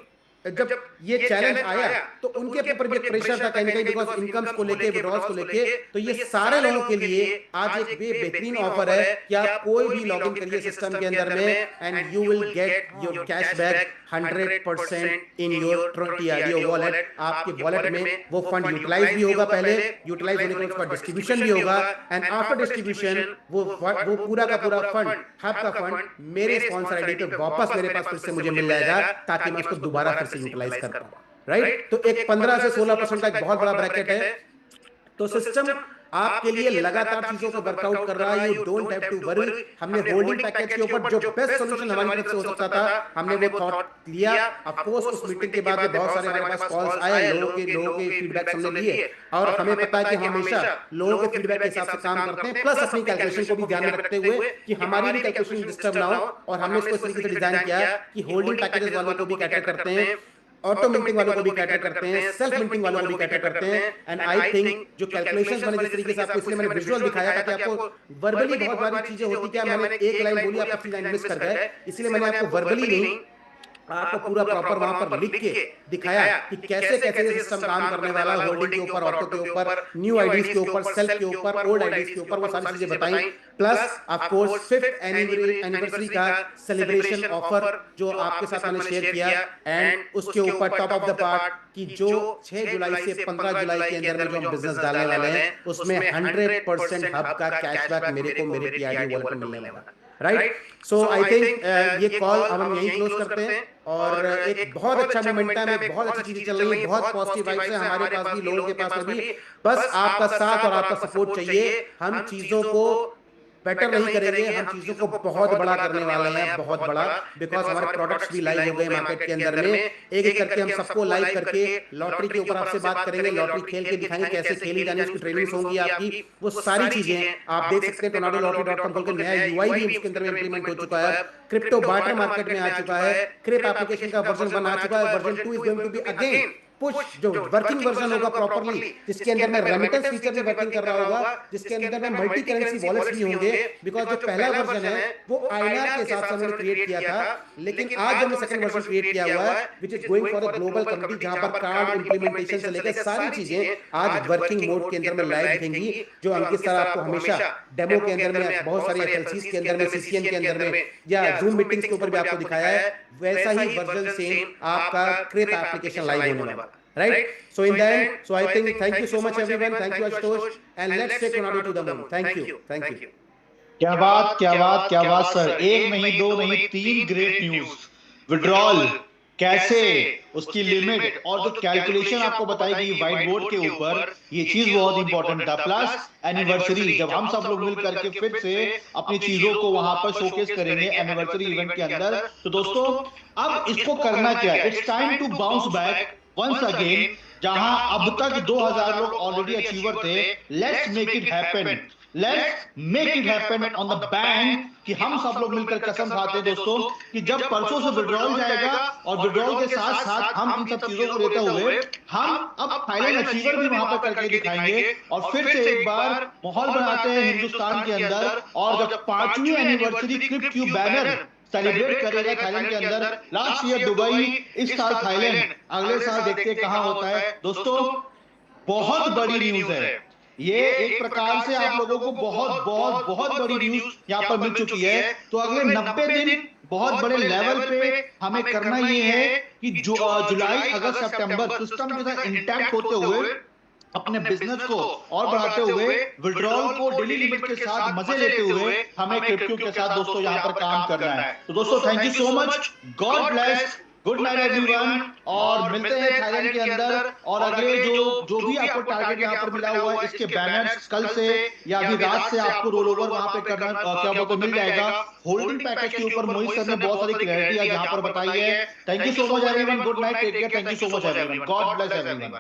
जब ये चैलेंज आया तो उनके ऊपर भी प्रेशर था कहीं ना कहीं, बिकॉज इनकम्स को लेके, विड्रॉल्स को लेके। तो ये सारे लोगों के लिए आज एक बेहतरीन ऑफर है कि आप कोई भी लॉगिन करिए सिस्टम के अंदर में and you will get your cashback 100% in your TRDO wallet. आपके वॉलेट में वो फंड यूटिलाइज भी होगा, पहले यूटिलाइज होने के बाद उसका डिस्ट्रीब्यूशन भी होगा, एंड आफ्टर डिस्ट्रीब्यूशन वो पूरा का पूरा फंड, हब का फंड मेरे स्पॉन्सर आईडी पे वापस मेरे पास फिर से मुझे मिल जाएगा, ताकि मैं उसको दोबारा फिर से यूटिलाइज कर पाऊं। राइट? तो एक 15 से 16% का एक बहुत बड़ा ब्रैकेट है। तो सिस्टम आपके लिए लगातार चीजों को वर्कआउट कर रहा है। You don't have to worry. हमने होल्डिंग पैकेज के ऊपर जो बेस्ट सॉल्यूशन हमारी तरफ से हो सकता था, हमने वो थॉट लिया। ऑफ कोर्स उस मीटिंग के बाद बहुत सारे हमारे पास कॉल्स आए, लोगों के फीडबैक हमने लिए, और हमें पता है कि हम हमेशा लोगों के फीडबैक के हिसाब से काम करते हैं, प्लस अपनी कैलकुलेशन को भी ध्यान में रखते हुए कि हमारी भी कैलकुलेशन डिस्टर्ब ना हो। और हमने इसको इस तरीके से डिजाइन किया कि होल्डिंग पैकेजेस वालों को भी कैटर करते हैं, ऑटो मिंटिंग वालों को भी कैटर करते हैं, सेल्फ मिंटिंग वालों को भी कैटर करते हैं। एंड आई थिंक जो कैलकुलेशंस मैंने जिस तरीके से आपको, इसलिए मैंने विजुअल दिखाया था कि आपको वर्बली बहुत सारी चीजें होती, क्या मैंने एक लाइन बोली, आप 3 लाइन मिस कर गए, इसलिए मैंने आपको वर्बली नहीं, आपको पूरा प्रॉपर वहां पर लिख के दिखाया कि कैसे कैसे ये सिस्टम काम करने वाला है, होल्डिंग के ऊपर, ऑटो के ऊपर, न्यू आईडीज के ऊपर, सेल्फ के ऊपर, ओल्ड आईडीज के ऊपर, वो सारी चीजें बताई। Plus of course 5th anniversary का सेलिब्रेशन ऑफर जो आपके साथ मैंने शेयर किया, एंड उसके ऊपर टॉप ऑफ द पार्ट कि जो 6 जुलाई से 15 जुलाई के अंदर में जो हम बिजनेस डालने वाले हैं उसमें 100% हब का कैशबैक मेरे टीआरडी वॉलेट में मिलने वाला। राइट? सो आई थिंक ये कॉल अब हम यहीं क्लोज करते हैं, और एक बहुत अच्छा मोमेंटम है, बहुत अच्छी चीजें चल रही है, बहुत पॉजिटिव वाइब्स है हमारे पास भी, लोगों के पास भी। बस आपका साथ और आपका सपोर्ट चाहिए। हम चीजों को बेटर नहीं करेंगे, हम चीजों को बहुत बड़ा करने वाले हैं, बहुत बड़ा, बिकॉज हमारे प्रोडक्ट्स भी लाइव हो गए मार्केट के अंदर में। एक एक करके हम सबको लाइव करके लॉटरी के ऊपर आपसे बात करेंगे, लॉटरी खेल के दिखाएंगे कैसे खेली जानी, उसकी ट्रेनिंग्स होंगी आपकी, वो सारी चीजें आप देख सकते हैं। tornadolottery.com खोल के नया यूआई भी उसके अंदर में इंप्लीमेंट हो चुका है, क्रिप्टो बार्टर मार्केट में आ चुका है, क्रिप एप्लीकेशन का वर्जन 1 आ चुका है, version 2 is going to be again push, जो वर्किंग वर्जन होगा प्रॉपर्ली, जिसके अंदर में रेमिटेंस फीचर भी वर्किंग कर रहा होगा, जिसके अंदर में मल्टी करेंसी वॉलेट्स भी होंगे, बिकॉज जो पहला वर्जन है वो आईएनआर के हिसाब से हमने क्रिएट किया था, लेकिन आज हमने सेकंड वर्जन क्रिएट किया हुआ है which is going for a global community, जहां पर कार्ड इंप्लीमेंटेशन से लेकर सारी चीजें आज वर्किंग मोड के अंदर में लाइव दिखेंगी, जो अंकित सर आपको हमेशा डेमो के अंदर में, बहुत सारी एफएलसीज के अंदर में, सीसीएन के अंदर में या जूम मीटिंग्स के ऊपर भी आपको दिखाया है, वैसा ही वर्जन सेम आपका क्रिप एप्लीकेशन लाइव होने वाला है। Right? So in the end, so I think thank you so much everyone. Thank you Ashutosh, and let's take Tornado to the moon. Thank you. Thank you. क्या बात, क्या बात, क्या बात सर। एक नहीं, दो नहीं, 3 ग्रेट न्यूज। विड्रॉल कैसे, उसकी लिमिट और जो कैलकुलेशन आपको बताई गई व्हाइट बोर्ड के ऊपर, ये चीज बहुत इंपॉर्टेंट था। प्लस एनिवर्सरी, जब हम सब लोग मिल करके फिर से अपनी चीजों को वहां पर शोकेस करेंगे एनिवर्सरी इवेंट के अंदर। तो दोस्तों अब इसको करना क्या है, it's time to bounce back once again. जहां अब तक 2000 लोग ऑलरेडी अचीवर थे, let's make it happen, let's make it happen on the bank. कि हम सब लोग मिलकर कसम खाते हैं दोस्तों कि जब परसों से विड्रॉल जाएगा और विड्रॉल के साथ साथ हम इन सब चीजों को लेते हुए हम अब थाईलैंड अचीवर भी वहां पर करके दिखाएंगे, और फिर से एक बार माहौल बनाते हैं हिंदुस्तान के अंदर। और जब 5वीं anniversary crypt cube banner celebrate करेगा थाईलैंड के अंदर, लास्ट ईयर दुबई, इस साल थाईलैंड, अगले साल देखते हैं कहां होता है। दोस्तों बहुत बड़ी न्यूज है ये, एक प्रकार से आप लोगों को बहुत बहुत बहुत बड़ी न्यूज यहां पर मिल चुकी है। तो अगले 90 दिन बहुत बड़े लेवल पे हमें करना ये है कि जो जुलाई अगस्त सितंबर सिस्टम के साथ इंटैक्ट होते हुए अपने बिजनेस को और बढ़ाते हुए, विड्रॉल को डेली लिमिट के साथ मजे लेते हुए हमें क्रिप्टो के साथ दोस्तों यहाँ पर काम करना है। तो दोस्तों thank you so much, God bless, good night everyone, और मिलते हैं थाईलैंड के अंदर। और अगले जो भी आपको टारगेट यहाँ पर मिला हुआ है, इसके बैनर्स कल से या अभी रात से आपको रोल ओवर वहां पे करना क्या बोलते मिल जाएगा। होल्डिंग पैकेज के ऊपर मोहित सर ने बहुत सारी क्लैरिटी आज यहाँ पर बताई है। Thank you so much everyone, good night, take care, thank you so much everyone, God bless everyone.